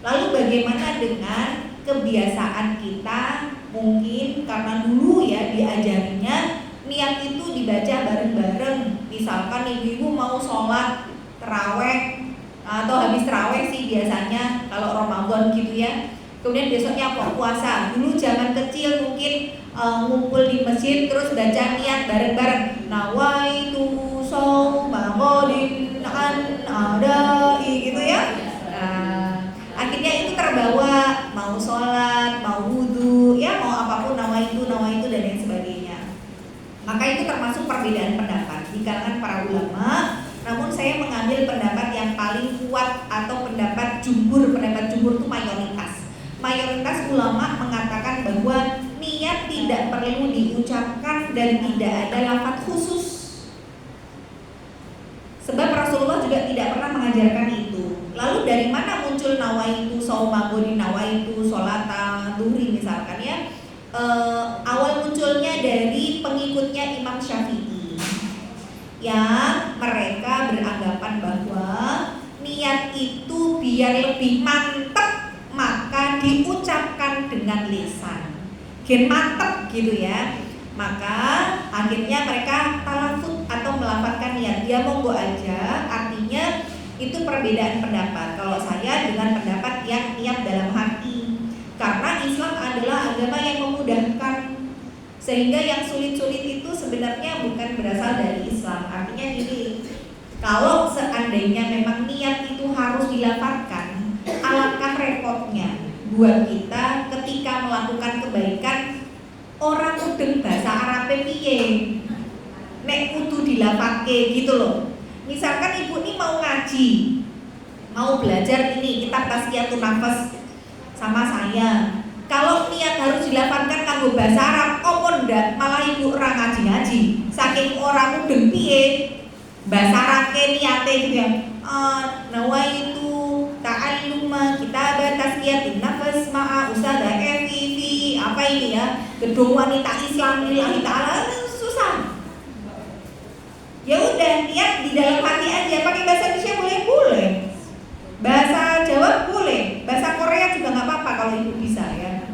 Lalu bagaimana dengan kebiasaan kita? Mungkin karena dulu ya diajarinya niat itu dibaca bareng-bareng. Misalkan ibu-ibu mau sholat terawih atau habis terawih sih biasanya kalau Ramadan gitu ya. Kemudian besoknya puasa. Dulu zaman kecil mungkin ngumpul di masjid terus baca niat bareng-bareng. Nawaitu shauma ghadin an adai gitu ya. Akhirnya itu terbawa mau sholat, mau wudhu, ya mau apapun nama itu dan lain sebagainya. Maka itu termasuk perbedaan pendapat di kalangan para ulama. Namun saya mengambil pendapat yang paling kuat atau pendapat jumhur itu mayoritas. Mayoritas ulama mengatakan bahwa niat tidak perlu diucapkan dan tidak ada lafaz khusus. Sebab Rasulullah juga tidak pernah mengajarkan itu. Lalu dari mana muncul nawaitu shauma ghadin, nawaitu sholata duhri misalkan ya? Awal munculnya dari pengikutnya Imam Syafi'i, yang mereka beranggapan bahwa niat itu biar lebih mantap maka diucapkan dengan lisan, gen mantap gitu ya. Maka akhirnya mereka talafut atau melafazkan niat. Ya monggo aja, artinya itu perbedaan pendapat. Kalau saya dengan pendapat yang niat dalam hati, karena Islam adalah agama yang memudahkan, sehingga yang sulit-sulit itu sebenarnya bukan berasal dari Islam. Artinya gini, kalau seandainya memang niat itu harus dilafazkan, alangkah repotnya buat kita ketika melakukan kebaikan. Orang udeng bahasa Arab piye nek kudu dilapake gitu loh. Misalkan ibu ini mau ngaji, mau belajar ini kitab Tazkiyatun Nafas sama saya. Kalau niat harus dilapangkan kanggo bahasa Arab, opo ndak malah ibu ora ngaji-ngaji. Saking orang udeng piye bahasa Arab niate gitu ya. Nawaitu ta'alluma kitab Tazkiyatun Nafas ma'a Ustadzah Evi apa ini ya? Gedung wanita Islam lillahi ta'ala, susah. Ya udah, niat di dalam hati aja. Pakai bahasa Indonesia boleh, bahasa Jawa boleh, bahasa Korea juga nggak apa-apa kalau ibu bisa ya.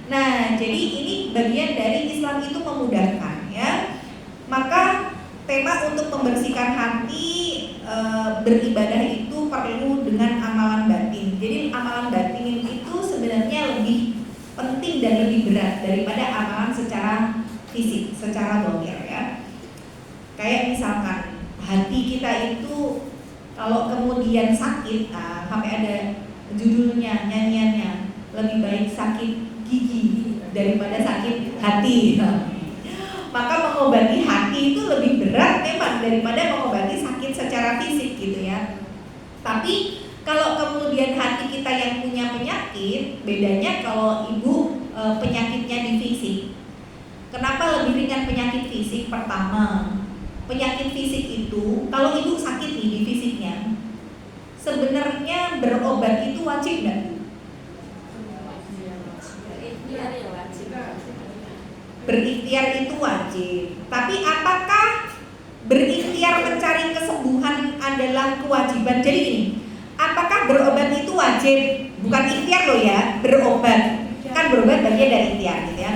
Nah, jadi ini bagian dari Islam itu memudahkan ya. Maka tema untuk membersihkan hati beribadah itu perlu dengan amalan batin. Jadi amalan batin itu sebenarnya lebih penting dan lebih berat daripada amalan secara fisik, secara zahir ya. Kayak misalkan hati kita itu kalau kemudian sakit, sampai ada judulnya, nyanyiannya, lebih baik sakit gigi daripada sakit hati. Maka mengobati hati itu lebih berat memang daripada mengobati sakit secara fisik gitu ya. Tapi kalau kemudian hati kita yang punya penyakit, bedanya kalau ibu penyakitnya di fisik. Kenapa lebih ringan penyakit fisik? Pertama, penyakit fisik itu, kalau ibu sakit nih di fisiknya, sebenarnya berobat itu wajib nggak? Berikhtiar itu wajib. Tapi apakah berikhtiar mencari kesembuhan adalah kewajiban? Jadi ini, apakah berobat itu wajib? Bukan ikhtiar loh ya, berobat. Kan berobat bagian dari ikhtiar gitu ya.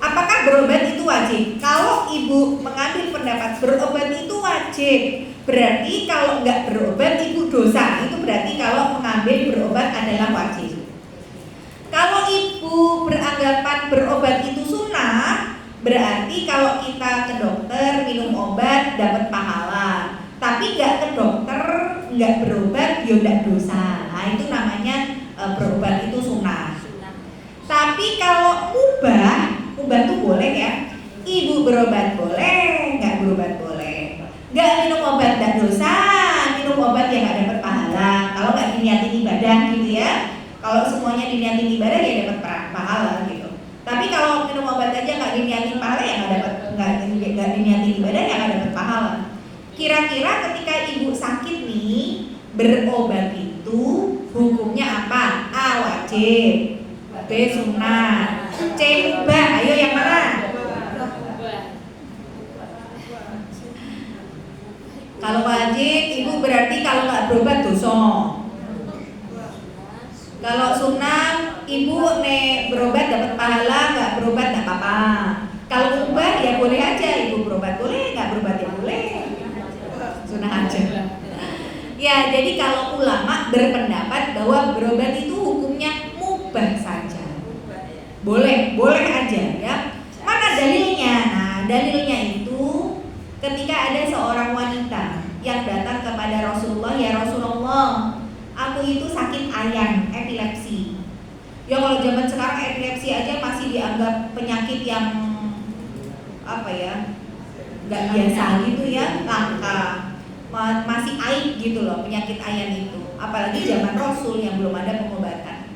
Apakah berobat itu wajib? Kalau ibu mengambil pendapat berobat itu wajib, berarti kalau nggak berobat itu dosa. Itu berarti kalau mengambil berobat adalah wajib. Kalau ibu beranggapan berobat itu sunnah, berarti kalau kita ke dokter minum obat dapat pahala. Tapi nggak ke dokter, nggak berobat, ya nggak dosa. Nah itu namanya berobat itu sunnah. Tapi kalau mubah tuh boleh ya. Ibu berobat boleh, nggak berobat boleh. Nggak minum obat nggak dosa, minum obat ya nggak dapat pahala. Kalau nggak diniatin ibadah gitu ya. Kalau semuanya diniatin ibadah ya dapat pahala gitu. Tapi kalau minum obat aja nggak diniatin pahala ya nggak diniatin ibadah ya nggak dapat pahala. Kira-kira ketika ibu sakit nih, berobat itu hukumnya apa? A wajib, B sunnah, C mubah. Ayo yang mana? Kalau wajib, ibu berarti kalau nggak berobat dosa. Kalau sunnah, ibu nih berobat dapat pahala, nggak berobat nggak apa-apa. Kalau mubah ya boleh aja, ibu berobat boleh, nggak berobat ya boleh. Sunnah aja. Ya, jadi kalau ulama berpendapat bahwa berobat itu hukumnya mubah saja. Boleh aja ya. Mana dalilnya? Nah, dalilnya itu ketika ada seorang wanita yang datang kepada Rasulullah, ya Rasulullah, aku itu sakit ayan, epilepsi. Ya kalau zaman sekarang epilepsi aja masih dianggap penyakit yang apa ya, nggak biasa gitu ya, langka, masih aib gitu loh penyakit ayan itu. Apalagi zaman Rasul yang belum ada pengobatan.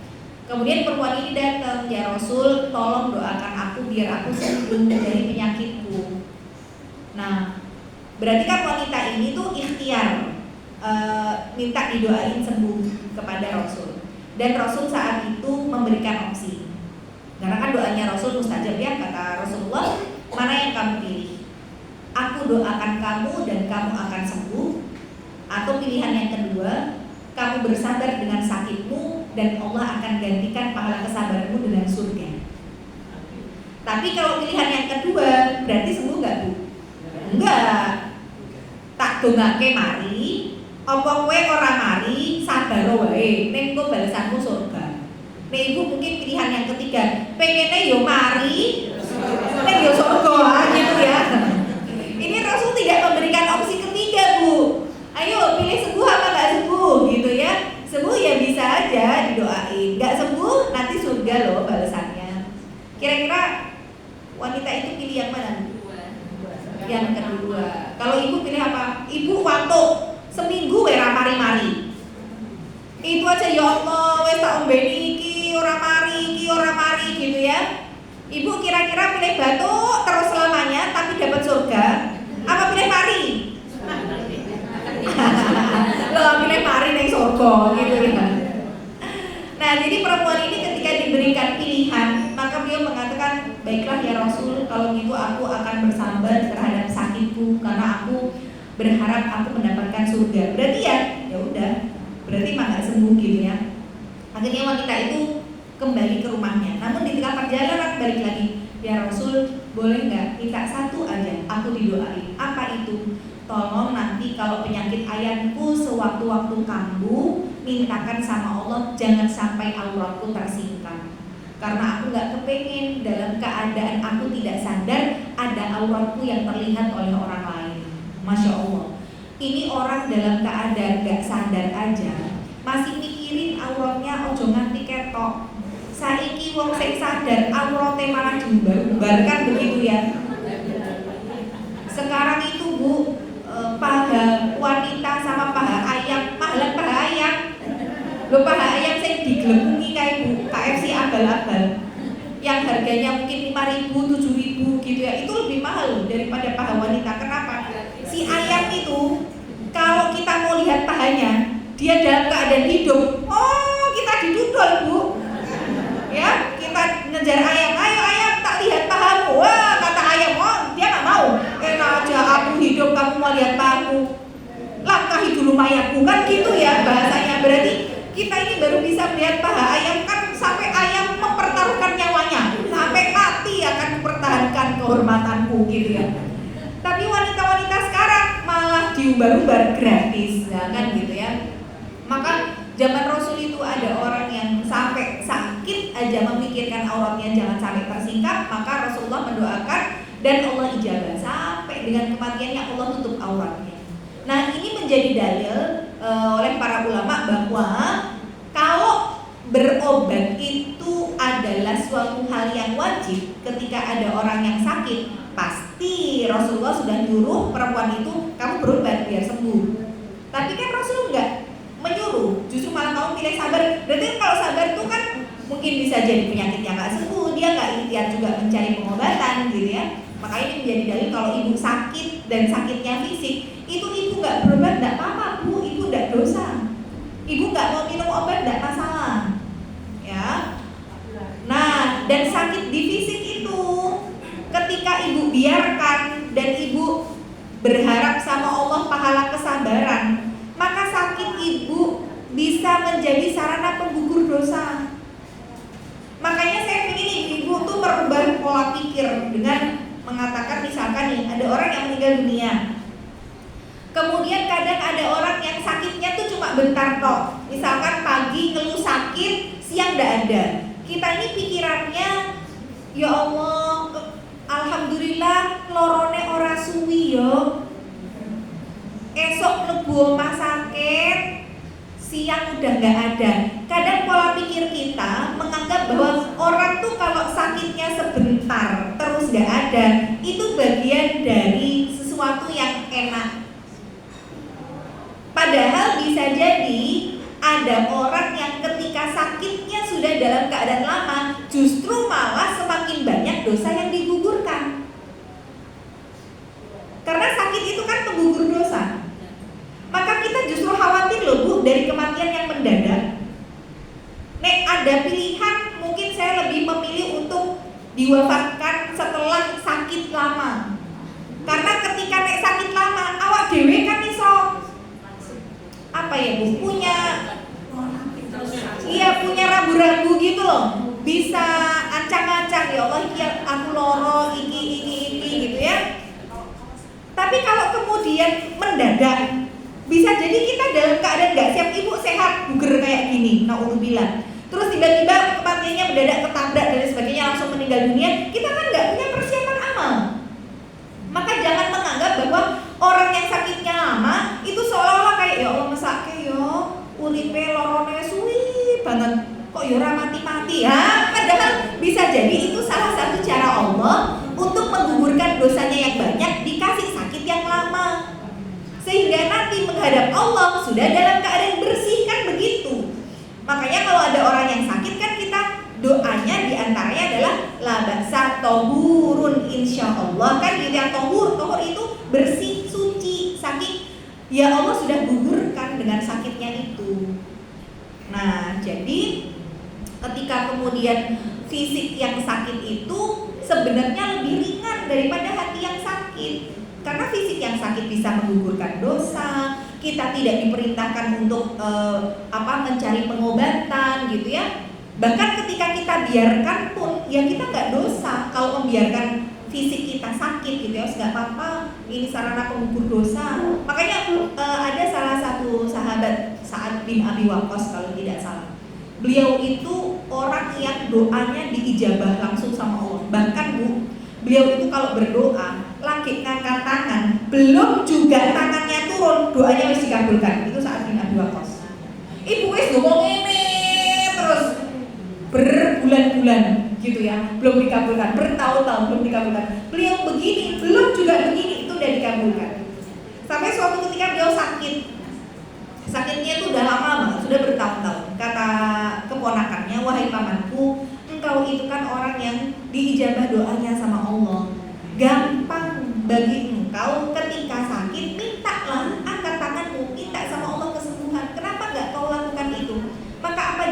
Kemudian perempuan ini datang, ya Rasul, tolong doakan aku biar aku sembuh dari penyakitku. Nah, berarti kan wanita ini tuh ikhtiar minta didoain sembuh kepada Rasul. Dan Rasul saat itu memberikan opsi. Karena kan doanya Rasul mustajab ya, kata Rasulullah, mana yang kamu pilih? Aku doakan kamu dan kamu akan sembuh. Atau pilihan yang kedua, kamu bersabar dengan sakitmu dan Allah akan gantikan pahala kesabaranmu dengan surga. Tapi kalau pilihan yang kedua, berarti sembuh gak Bu? Enggak. Tak dongake mari, apa kowe ora mari, sabar wae, ning engko balasanmu surga. Nek ibu mungkin pilihan yang ketiga, pengennya yo mari, ning yo surga gitu ya. Ini Rasul tidak memberikan opsi ketiga, Bu. Ayo pilih sembuh apa enggak sembuh gitu ya. Sembuh ya bisa aja didoain, enggak sembuh nanti surga loh balasannya. Kira-kira wanita itu pilih yang mana? Yang kedua. Kalau ibu pilih apa? Ibu waktu seminggu ora mari-mari. Itu aja ya Allah, wis tak ombeni iki ora mari gitu ya. Ibu kira-kira pilih batuk terus selamanya tapi dapat surga apa pilih mari? Loh, pilih mari ning surga gitu ya. Nah, jadi perempuan ini ketika diberikan pilihan, maka beliau mengatakan, baiklah ya Rasul, kalau gitu aku akan bersabar terhadap sakitku karena aku berharap aku mendapatkan surga. Berarti ya udah, berarti mah nggak sembuh gitu ya. Akhirnya wanita itu kembali ke rumahnya. Namun di tengah perjalanan balik lagi, ya Rasul, boleh nggak minta satu aja, aku didoain. Apa itu? Tolong nanti kalau penyakit ayanku sewaktu-waktu kambuh, mintakan sama Allah jangan sampai auratku tersingkap. Karena aku gak kepengen dalam keadaan aku tidak sadar ada auratku yang terlihat oleh orang lain. Masya Allah. Ini orang dalam keadaan gak sadar aja masih mikirin auratnya ojo nganti ketok. Saiki wong sing sadar aurate malah diumbar-umbarkan begitu ya. Sekarang itu Bu, paha wanita sama paha ayam, mahalan paha ayam. Lho paha ayam sing diglepungi kayak Bu, KFC abal-abal. Yang harganya mungkin 5.000, 7.000 gitu ya. Itu lebih mahal daripada paha wanita. Kenapa? Si si ayam itu kalau kita mau lihat pahanya, dia dalam keadaan hidup, oh kita didudul Bu. Ya, kita ngejar ayam, ayo ayam tak lihat pahamu. Wah, kata ayam, oh dia nggak mau. Enak aja aku hidup, kamu mau lihat pahamu. Langkahi dulu mayatku, kan gitu ya bahasanya. Berarti kita ini baru bisa melihat paha ayam, kan sampai ayam mempertaruhkan nyawanya, sampai mati akan mempertahankan kehormatanku gitu ya. Tapi wanita-wanita sekarang malah diumbar-umbar gratis, ya kan gitu ya. Maka zaman Rasul itu ada orang yang sampai sakit aja memikirkan auratnya jangan sampai tersingkap, maka Rasulullah mendoakan dan Allah ijabah sampai dengan kematiannya Allah tutup auratnya. Nah ini menjadi dalil oleh para ulama bahwa kalau berobat itu adalah suatu hal yang wajib. Ketika ada orang yang sakit, pasti Rasulullah sudah nyuruh perempuan itu kamu berobat biar sembuh. Tapi kan Rasul enggak menyuruh, justru malah kamu pilih sabar. Berarti kalau sabar itu kan mungkin bisa jadi penyakitnya nggak sembuh, dia nggak ikhtiar juga mencari pengobatan gitu ya. Makanya ini menjadi dalil kalau ibu sakit dan sakitnya fisik, itu ibu nggak berobat nggak apa-apa Bu, ibu nggak dosa. Ibu nggak mau minum obat nggak masalah, ya. Nah, dan sakit di fisik itu, ketika ibu biarkan dan ibu berharap sama Allah pahala kesabaran, maka sakit ibu bisa menjadi sarana penggugur dosa. Makanya saya ingin ibu tuh merubah pola pikir dengan mengatakan misalkan nih ada orang yang meninggal dunia, kemudian kadang ada orang yang sakitnya tuh cuma bentar tok. Misalkan pagi ngeluh sakit, siang nggak ada. Kita ini pikirannya, ya Allah, alhamdulillah lorone ora suwi yo. Esok mlebu omah sakit, siang udah nggak ada. Kadang pola pikir kita menganggap bahwa orang tuh kalau sakitnya sebentar terus nggak ada, itu bagian dari sesuatu yang enak. Padahal bisa jadi ada orang yang ketika sakitnya sudah dalam keadaan lama, justru malah semakin banyak dosa yang digugurkan. Karena sakit itu kan penggugur dosa. Maka kita justru khawatir loh Bu dari kematian yang mendadak. Nek ada pilihan, mungkin saya lebih memilih untuk diwafatkan setelah sakit lama. Karena ketika nek sakit lama, awak dewe kan iso apa ya Bu, punya ragu-ragu gitu loh. Bisa ancang-ancang, ya Allah iki aku loro iki gitu ya. Tapi kalau kemudian mendadak, bisa jadi kita dalam keadaan gak siap, ibu sehat, buger kayak gini, naudzubillah. Terus tiba-tiba kematiannya mendadak ketabrak dan sebagainya, langsung meninggal dunia, kita kan gak punya persiapan amal. Maka jangan menganggap bahwa orang yang sakitnya lama itu seolah-olah kayak ya Allah mesake yo, uripe lorone suwi banget, kok yo ora mati-mati ya. Padahal bisa jadi itu salah satu cara Allah untuk menggugurkan dosanya yang banyak, dikasih sakit yang lama. Sehingga nanti menghadap Allah sudah dalam keadaan bersih, kan begitu. Makanya kalau ada orang yang sakit kan kita doanya diantaranya adalah la ba'sa tohurun insyaallah, kan gitu ya. Tohur itu bersih, suci, saking ya Allah sudah gugurkan dengan sakitnya itu. Nah jadi ketika kemudian fisik yang sakit itu sebenarnya lebih ringan daripada hati yang sakit. Karena fisik yang sakit bisa menggugurkan dosa, kita tidak diperintahkan untuk mencari pengobatan gitu ya. Bahkan ketika kita biarkan pun, ya kita nggak dosa kalau membiarkan fisik kita sakit gitu ya, nggak apa-apa. Ini sarana penggugur dosa. Makanya ada salah satu sahabat Sa'ad bin Abi Waqqas kalau tidak salah. Beliau itu orang yang doanya diijabah langsung sama Allah. Bahkan Bu, beliau itu kalau berdoa lagi ngangkat tangan, belum juga tangannya turun, doanya harus dikabulkan. Itu Sa'ad bin Abi Waqqas. Ibu wis ngomong ini terus berbulan-bulan gitu ya, belum dikabulkan, bertahun-tahun belum dikabulkan. Beliau begini, belum juga begini, itu udah dikabulkan. Sampai suatu ketika beliau sakit. Sakitnya itu udah lama banget, sudah bertahun-tahun. Kata keponakannya, wahai pamanku, engkau itu kan orang yang diijabah doanya sama Allah. Gampang bagi engkau ketika sakit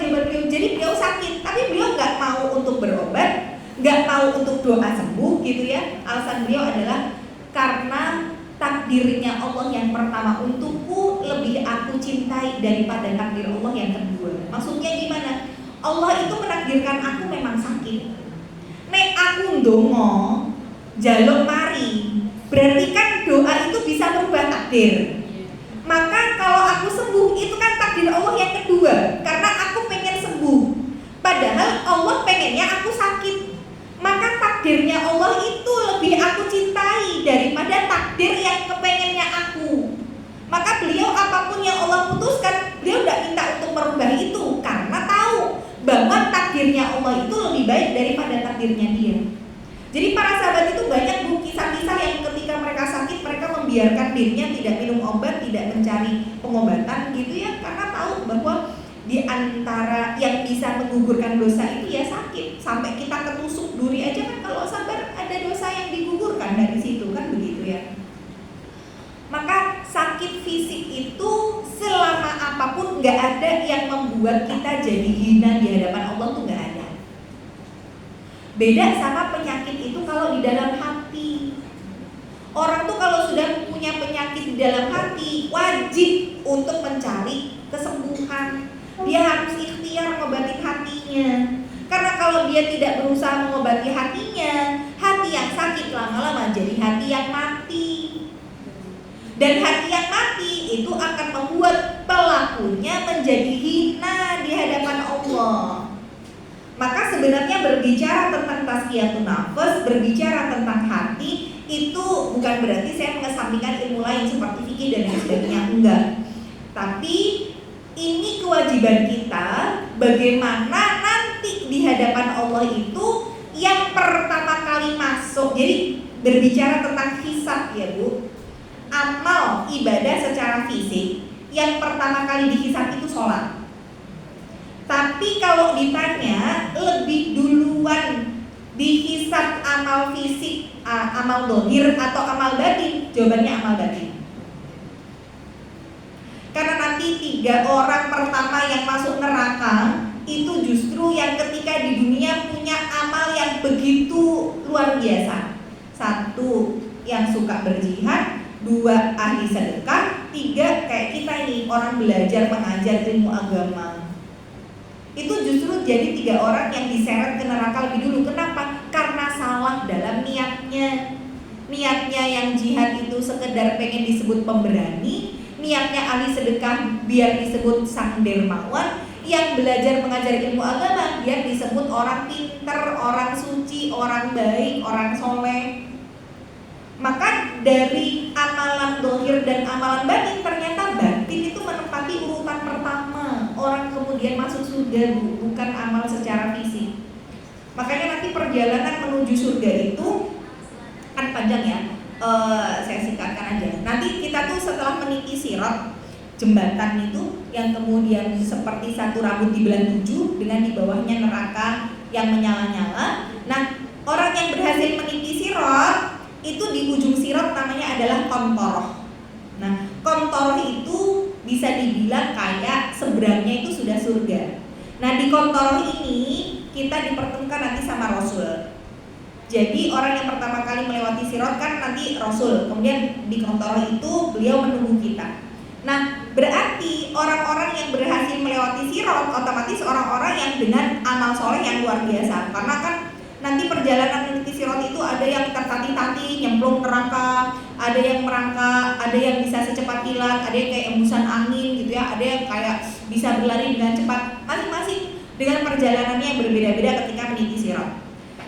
kehidupan beliau. Jadi beliau sakit, tapi beliau nggak mau untuk berobat, nggak mau untuk doa sembuh gitu ya. Alasan beliau adalah karena takdirnya Allah yang pertama untukku lebih aku cintai daripada takdir Allah yang kedua. Maksudnya gimana? Allah itu menakdirkan aku memang sakit. Nek aku ndonga jaluk mari, berarti kan doa itu bisa merubah takdir. Maka kalau aku sembuh itu kan takdir Allah yang kedua, karena aku pengen sembuh. Padahal Allah pengennya aku sakit. Maka takdirnya Allah itu lebih aku cintai daripada takdir yang kepengennya aku. Maka beliau apapun yang Allah putuskan, beliau tidak minta untuk merubah itu, karena tahu bahwa takdirnya Allah itu lebih baik daripada takdirnya dia. Jadi para sahabat itu banyak kisah-kisah yang ketika mereka sakit, mereka membiarkan dirinya tidak minum obat, tidak mencari pengobatan gitu ya, karena tahu bahwa di antara yang bisa menggugurkan dosa itu ya sakit. Sampai kita ketusuk duri aja kan, kalau sabar ada dosa yang digugurkan dari situ kan, begitu ya. Maka sakit fisik itu selama apapun nggak ada yang membuat kita jadi hina di hadapan Allah, tuh nggak ada. Beda sama penyakit itu kalau di dalam hati. Orang tuh kalau sudah punya penyakit di dalam hati, wajib untuk mencari kesembuhan. Dia harus ikhtiar mengobati hatinya. Karena kalau dia tidak berusaha mengobati hatinya, hati yang sakit lama-lama jadi hati yang mati. Dan hati yang mati itu akan membuat pelakunya menjadi hina di hadapan Allah. Maka sebenarnya berbicara tentang tazkiyatun nafs, berbicara tentang hati, itu bukan berarti saya mengesampingkan ilmu lain seperti fikih dan lain sebagainya, enggak. Tapi ini kewajiban kita bagaimana nanti di hadapan Allah itu yang pertama kali masuk. Jadi berbicara tentang hisab ya Bu, amal ibadah secara fisik yang pertama kali dihisab itu sholat. Tapi kalau ditanya lebih duluan dihisab amal fisik, amal dohir atau amal batin, jawabannya amal batin. Karena nanti 3 orang pertama yang masuk neraka itu justru yang ketika di dunia punya amal yang begitu luar biasa. 1, yang suka berjihad, 2, ahli sedekah, 3, kayak kita ini orang belajar mengajar ilmu agama. Itu justru jadi 3 orang yang diseret ke neraka lebih dulu. Kenapa? Karena salah dalam niatnya. Niatnya yang jihad itu sekedar pengen disebut pemberani, niatnya ahli sedekah biar disebut sang dermawan, yang belajar mengajar ilmu agama biar disebut orang pinter, orang suci, orang baik, orang soleh. Maka dari amalan dohir dan amalan batin, ternyata batin itu menempati urutan pertama. Orang kemudian masuk surga, bukan amal secara fisik. Makanya nanti perjalanan menuju surga itu kan panjang ya. Saya singkatkan aja. Nanti kita tuh setelah meniti sirat, jembatan itu yang kemudian seperti satu rambut dibelah 7 dengan di bawahnya neraka yang menyala-nyala. Nah, orang yang berhasil meniti sirat itu di ujung sirat namanya adalah kontoroh. Nah, kontoroh itu bisa dibilang kayak seberangnya itu sudah surga. Nah, di kontoroh ini kita dipertemukan nanti sama Rasul. Jadi orang yang pertama kali melewati sirat kan nanti Rasul. Kemudian di kontoroh itu beliau menunggu kita. Nah, berarti orang-orang yang berhasil melewati sirat otomatis orang-orang yang dengan amal soleh yang luar biasa. Karena kan nanti perjalanan meniti sirat itu ada yang tertati-tati nyemplung neraka, ada yang merangkak, ada yang bisa secepat kilat, ada yang kayak embusan angin gitu ya, ada yang kayak bisa berlari dengan cepat. Masing-masing dengan perjalanannya yang berbeda-beda ketika meniti sirat.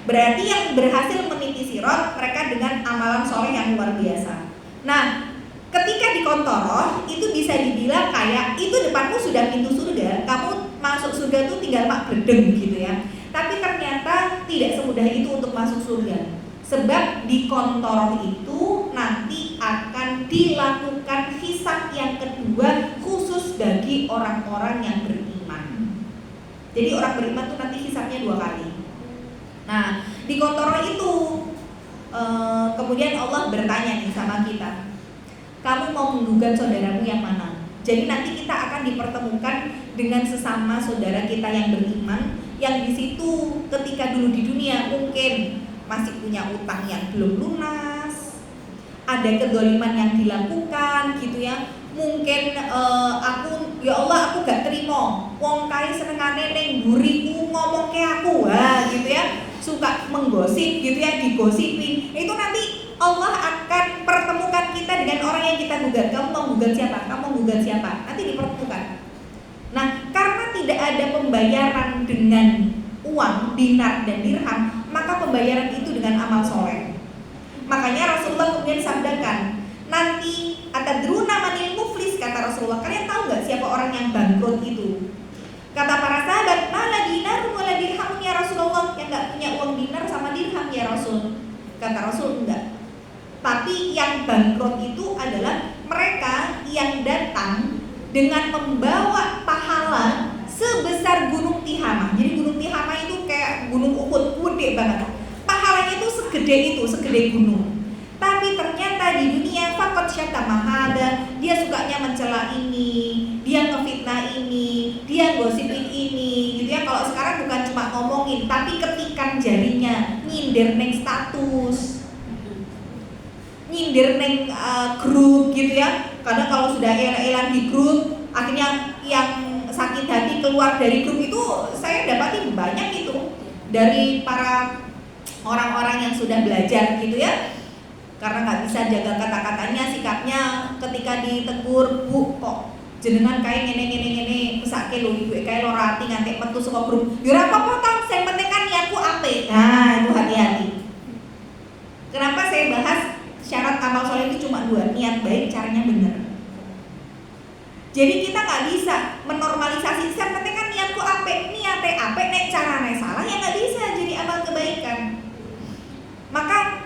Berarti yang berhasil meniti sirat mereka dengan amalan soleh yang luar biasa. Nah, ketika di kontoroh itu bisa dibilang kayak itu depanmu sudah pintu surga, kamu masuk surga tuh tinggal mak bledeng gitu ya. Tapi ternyata tidak semudah itu untuk masuk surga. Sebab di kontoroh itu nanti akan dilakukan hisab yang kedua khusus bagi orang-orang yang beriman. Jadi orang beriman tuh nanti hisabnya 2 kali. Nah, di kontoroh itu kemudian Allah bertanya nih sama kita, kamu mau menggugat saudaramu yang mana? Jadi nanti kita akan dipertemukan dengan sesama saudara kita yang beriman, yang di situ ketika dulu di dunia mungkin masih punya utang yang belum lunas, ada kedzaliman yang dilakukan gitu ya. Mungkin aku ya Allah aku gak terima wong kae senengane ning mburiku ngomong ke aku, gitu ya, suka menggosip gitu ya, digosipin. Itu nanti Allah akan pertemukan kita dengan orang yang kita gugat. Kamu mau gugat siapa? Kamu mau gugat siapa? Nanti dipertemukan. Nah, karena tidak ada pembayaran dengan uang, dinar dan dirham, maka pembayaran itu dengan amal soleh. Makanya Rasulullah kemudian sabdakan, nanti atadruna manil muflis, kata Rasulullah, kalian tahu nggak siapa orang yang bangkrut itu? Kata para sahabat, mala dinar wala dirham ya Rasulullah, yang nggak punya uang dinar sama dirham ya Rasul. Kata Rasul, enggak. Tapi yang bangkrut itu adalah mereka yang datang dengan membawa pahala sebesar gunung Tihamah. Jadi gunung Tihamah itu kayak gunung Uhud, gede banget. Pahalanya itu segede gunung. Tapi ternyata di dunia fakot syatama hada, dia sukanya mencela ini, dia ngefitnah ini, dia gosipin ini, gitu ya. Kalau sekarang bukan cuma ngomongin, tapi ketikan jarinya, nyindir neng status, nyindir neng grup, gitu ya. Kadang kalau sudah elan di grup, akhirnya yang sakit hati keluar dari grup itu saya dapati banyak itu dari para orang-orang yang sudah belajar, gitu ya. Karena nggak bisa jaga kata-katanya, sikapnya, ketika ditegur, bu kok jenengan kayak ngene pesake lho ibu kayak lo rati nganti metu saka grup. Ya ora apa-apa ta, sing penting kan niatku apik. Nah, itu hati-hati. Kenapa saya bahas syarat amal soleh itu cuma 2, niat baik, caranya benar. Jadi kita nggak bisa menormalisasi, yang penting kan niatku apik, niate apik, nek carane salah ya nggak bisa jadi amal kebaikan. Maka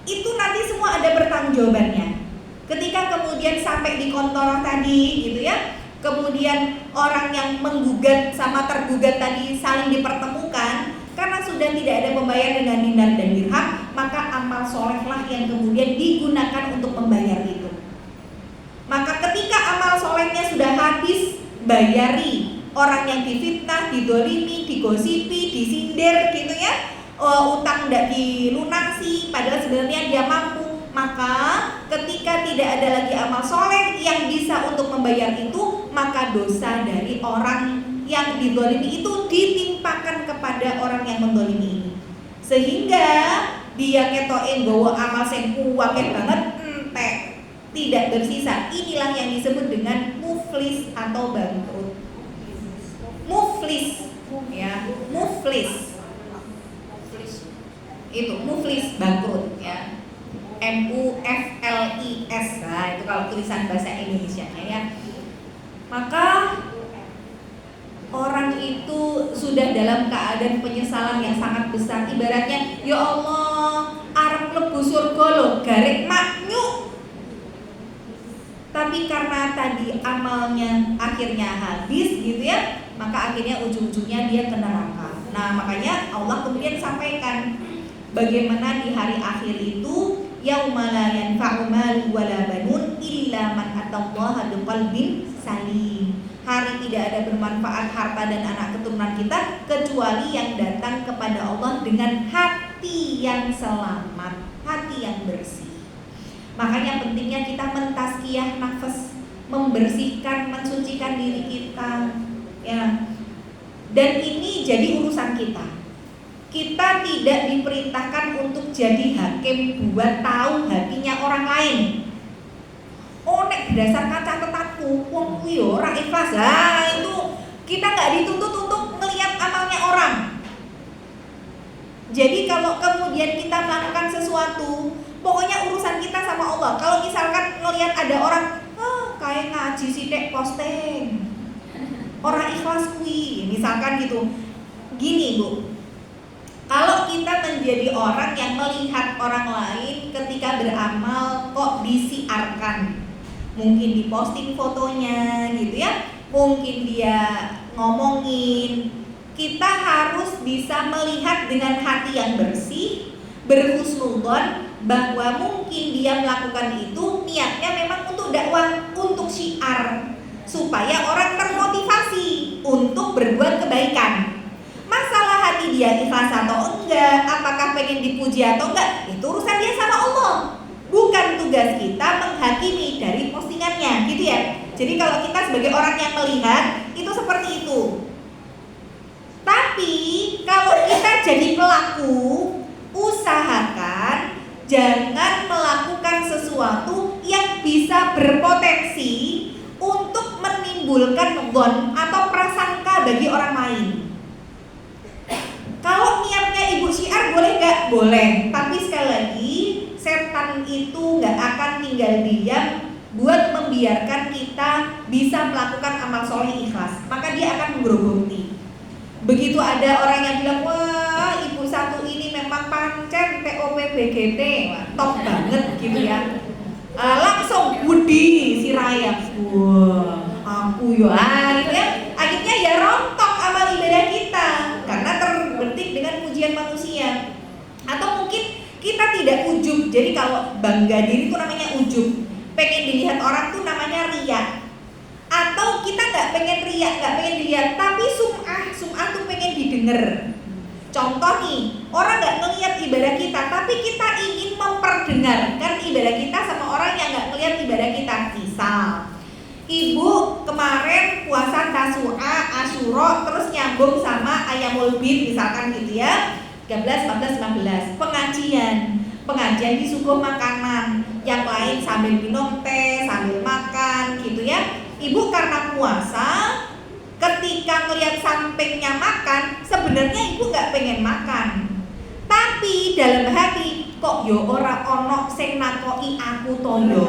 itu nanti semua ada pertanggungjawabannya. Ketika kemudian sampai di kontoroh tadi gitu ya, kemudian orang yang menggugat sama tergugat tadi saling dipertemukan, karena sudah tidak ada pembayar dengan dinar dan dirham, maka amal solehlah yang kemudian digunakan untuk membayar itu. Maka ketika amal solehnya sudah habis, bayari orang yang difitnah, didolimi, digosipi, disindir gitu ya, utang tidak dilunasi padahal sebenarnya dia mampu, maka ketika tidak ada lagi amal soleh yang bisa untuk membayar itu, maka dosa dari orang yang didolimi itu ditimpakan kepada orang yang mendolimi ini, sehingga dia ketoin bahwa amal sing kuwake banget entek, tidak bersisa. Inilah yang disebut dengan muflis atau bangkrut. Muflis ya, muflis itu muflis, bangkrut ya, MUFLIS. Nah itu kalau tulisan bahasa Indonesianya ya. Maka orang itu sudah dalam keadaan penyesalan yang sangat besar. Ibaratnya, ya Allah, arep mlebu surga lho, garek maknyuk. Tapi karena tadi amalnya akhirnya habis gitu ya, maka akhirnya ujung-ujungnya dia ke neraka. Nah makanya Allah kemudian sampaikan bagaimana di hari akhir itu, yauma la yanfa'u malun wala banun illa man atallaha biqalbin salim. Hari tidak ada bermanfaat harta dan anak keturunan kita kecuali yang datang kepada Allah dengan hati yang selamat, hati yang bersih. Makanya pentingnya kita mentazkiyah nafas, membersihkan, mensucikan diri kita ya. Dan ini jadi urusan kita. Kita tidak diperintahkan untuk jadi hakim buat tahu hatinya orang lain. Oh nek berdasarkan catatanku, wong kuwi ora ikhlas. Lah itu kita nggak dituntut untuk melihat amalnya orang. Jadi kalau kemudian kita melakukan sesuatu, pokoknya urusan kita sama Allah. Kalau misalkan ngelihat ada orang, kayak ngaji sithik posting, orang ikhlas kuwi, misalkan gitu. Gini Bu, kalau kita menjadi orang yang melihat orang lain ketika beramal kok disiarkan, mungkin diposting fotonya gitu ya, mungkin dia ngomongin, kita harus bisa melihat dengan hati yang bersih, berhusnudzon bahwa mungkin dia melakukan itu niatnya memang untuk dakwah, untuk syiar, supaya orang termotivasi untuk berbuat kebaikan. Masalah hati dia ikhlas atau enggak, apakah pengen dipuji atau enggak, itu urusan dia sama Allah. Bukan tugas kita menghakimi dari postingannya, gitu ya. Jadi kalau kita sebagai orang yang melihat, itu seperti itu. Tapi kalau kita jadi pelaku, usahakan jangan melakukan sesuatu yang bisa berpotensi untuk menimbulkan dhon atau prasangka bagi orang lain. Kalau niatnya ibu syiar boleh nggak? Boleh. Tapi sekali lagi, setan itu nggak akan tinggal diam buat membiarkan kita bisa melakukan amal soleh ikhlas. Maka dia akan menggerogoti. Begitu ada orang yang bilang, wah ibu satu ini memang pancen TOP BGT, wah, top banget gitu ya. Langsung Budi si Raya, wah aku ya, gitu ya. Akhirnya ya rontok amal ibadah kita karena terbentik dengan pujian manusia. Atau mungkin kita tidak ujub. Jadi kalau bangga diri itu namanya ujub. Pengen dilihat orang tuh namanya riya. Atau kita nggak pengen riya, nggak pengen dilihat, tapi sum'ah tuh pengen didengar. Contoh nih, orang nggak ngelihat ibadah kita, tapi kita ingin memperdengarkan ibadah kita sama orang yang nggak ngelihat ibadah kita. Misal, ibu kemarin puasa Tasu'a, Asyura, terus nyambung sama Ayamul Bid, misalkan gitu ya, 13, 14, 15, pengajian disuguh makanan, yang lain sambil minum teh, sambil makan gitu ya. Ibu karena puasa, ketika ngelihat sampingnya makan, sebenarnya ibu nggak pengen makan. Tapi dalam hati, kok yo ora ono sing nakoki aku toyo.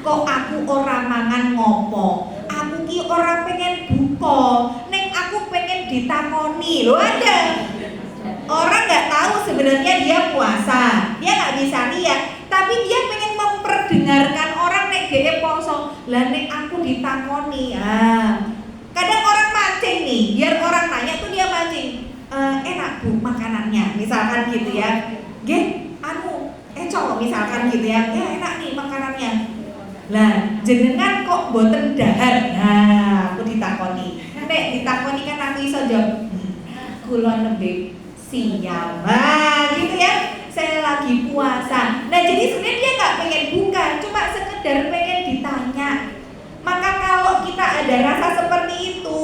Kok aku ora mangan ngopo? Aku ki ora pengen buka, neng aku pengen ditakoni. Loh ada. Orang nggak tahu sebenarnya dia puasa, dia nggak bisa lihat, tapi dia pengen memperdengarkan orang nek dia poso. Lah nek aku ditakoni, kadang orang mancing nih, biar orang nanya tuh dia mancing. Enak bu makanannya, misalkan gitu ya. Colok misalkan gitu ya. Ya enak nih makanannya. Lah jenengan kok boten dahar. Nah, aku ditakoni. Nek ditakoni kan aku iso jawab. Kula nembe siang. Gitu ya. Saya lagi puasa. Nah jadi sebenarnya dia nggak pengen buka, cuma sekedar pengen ditanya. Maka kalau kita ada rasa seperti itu,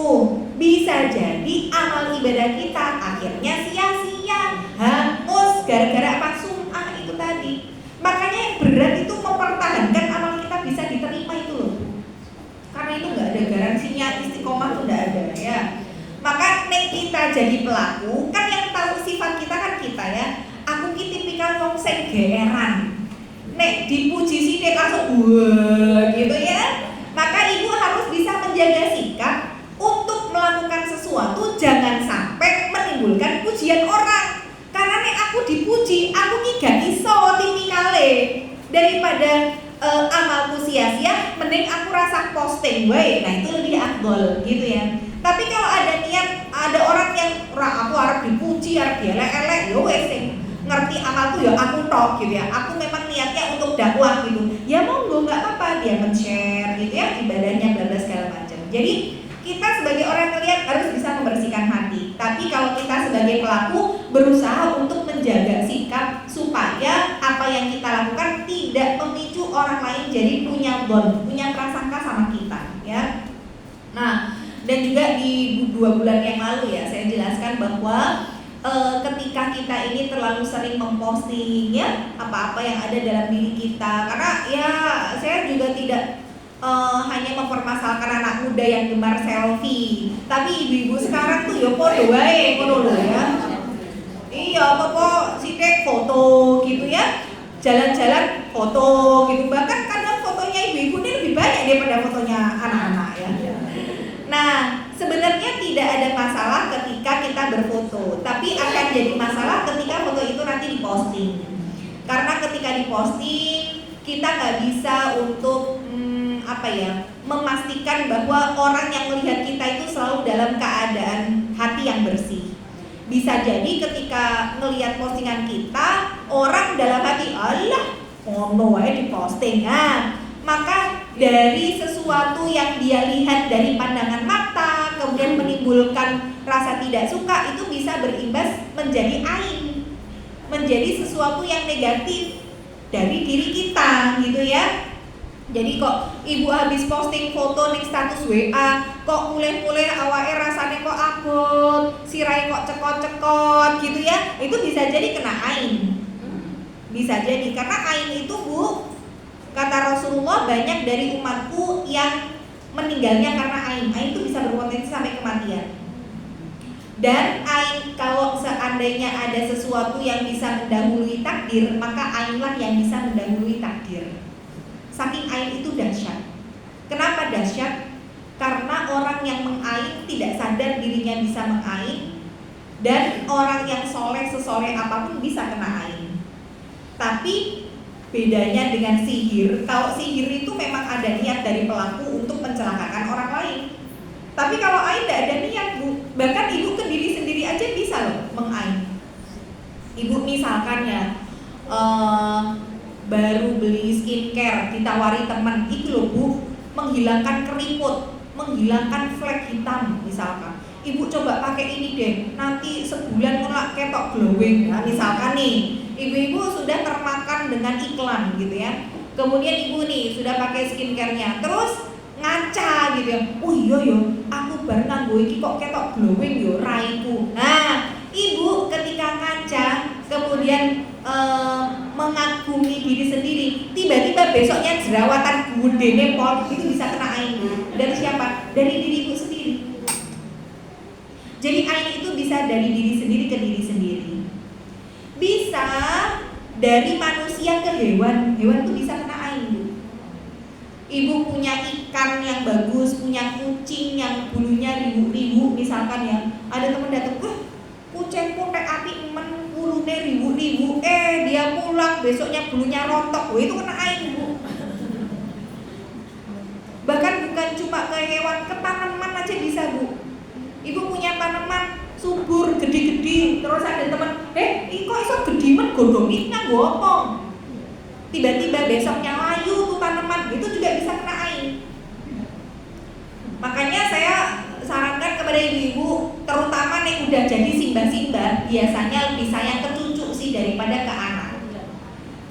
bisa jadi amal ibadah kita akhirnya sia-sia, hangus gara-gara apa sum'ah itu tadi. Makanya yang berat itu mempertahankan amal kita bisa diterima itu loh. Karena itu nggak ada garansinya, istiqomah itu nggak ada ya. Maka nek kita jadi pelaku, kan yang tahu sifat kita kan kita ya. Aku ki tipikal wong sing geeran. Nek dipuji sithik langsung wah gitu ya. Maka ibu harus bisa menjaga sikap untuk melakukan sesuatu jangan sampai menimbulkan pujian orang. Karena nek aku dipuji, aku ki gak iso tipikale. Daripada amalku sia-sia, mending aku rasa posting wae. Nah itu lebih afdol gitu ya. Tapi kalau ada niat, ada orang yang aku harap dipuji, harap dielek-elek, ya wes ngerti amalku ya aku tok gitu ya. Aku memang niatnya untuk dakwah gitu. Ya monggo nggak apa-apa dia men-share gitu ya ibadahnya bla bla segala macam. Jadi kita sebagai orang yang lihat harus bisa membersihkan hati. Tapi kalau kita sebagai pelaku berusaha untuk menjaga sikap supaya apa yang kita lakukan tidak memicu orang lain jadi punya dhon, punya prasangka sama kita ya. Nah, dan juga di 2 bulan yang lalu ya saya jelaskan bahwa ketika kita ini terlalu sering memposting ya apa-apa yang ada dalam diri kita, karena ya saya juga tidak hanya mempermasalahkan anak muda yang gemar selfie, tapi ibu-ibu sekarang tuh ya podo wae ngono lho ya. Iya, apa sithik foto gitu ya. Jalan-jalan foto gitu, bahkan kadang fotonya ibu-ibu ini lebih banyak daripada fotonya anak-anak ya. Nah, sebenarnya tidak ada masalah ketika kita berfoto, tapi akan jadi masalah ketika foto itu nanti diposting. Karena ketika diposting, kita nggak bisa untuk memastikan bahwa orang yang melihat kita itu selalu dalam keadaan hati yang bersih. Bisa jadi ketika melihat postingan kita, orang dalam hati, Allah, ngono wae diposting. Nah, maka dari sesuatu sesuatu yang dia lihat dari pandangan mata, kemudian menimbulkan rasa tidak suka, itu bisa berimbas menjadi ain, menjadi sesuatu yang negatif dari diri kita gitu ya. Jadi kok ibu habis posting foto ning status WA, kok mulai awake rasane kok abot, sirahe kok cekot-cekot gitu ya, itu bisa jadi kena ain. Bisa jadi, karena ain itu Bu, kata Rasulullah, banyak dari umatku yang meninggalnya karena ain. Ain itu bisa berpotensi sampai kematian. Dan ain, kalau seandainya ada sesuatu yang bisa mendahului takdir, maka ainlah yang bisa mendahului takdir. Saking ain itu dahsyat. Kenapa dahsyat? Karena orang yang mengain tidak sadar dirinya bisa mengain, dan orang yang soleh sesoleh apapun bisa kena ain. Tapi bedanya dengan sihir, kalau sihir itu memang ada niat dari pelaku untuk mencelakakan orang lain. Tapi kalau ain tidak ada niat Bu. Bahkan ibu ke diri sendiri aja bisa loh mengain. Ibu misalkan ya baru beli skincare, ditawari teman, itu loh Bu, menghilangkan keriput, menghilangkan flek hitam misalkan. Ibu coba pakai ini deh, nanti sebulan mulak ketok glowing. Nah, misalkan nih, ibu-ibu sudah termakan dengan iklan gitu ya. Kemudian ibu nih sudah pakai skincare-nya, terus ngaca gitu ya. Oh iya yo, aku baru nganggo iki kok ketok glowing yo raiku. Nah, ibu ketika ngaca kemudian mengagumi diri sendiri, tiba-tiba besoknya jerawatan gede pol, itu bisa kena ain. Dari siapa? Dari diriku sendiri. Jadi ain itu bisa dari diri sendiri ke diri sendiri. Bisa dari manusia ke hewan. Hewan itu bisa kena ain. Ibu punya ikan yang bagus, punya kucing yang bulunya ribu-ribu misalkan ya. Ada teman datang, kucingku tek api men bulunya ribu-ribu, dia pulang besoknya bulunya rontok, itu kena ain Bu. Bahkan bukan cuma ke hewan, ke tanaman aja bisa Bu. Ibu punya tanaman subur, gede-gede, terus ada teman, kok iso gede men godhong iki nganggo apa? Tiba-tiba besoknya layu tuh tanaman, itu juga bisa kena ain. Makanya saya sarankan kepada ibu-ibu, terutama yang udah jadi simbah-simbah, biasanya lebih sayang ke cucu sih daripada ke anak.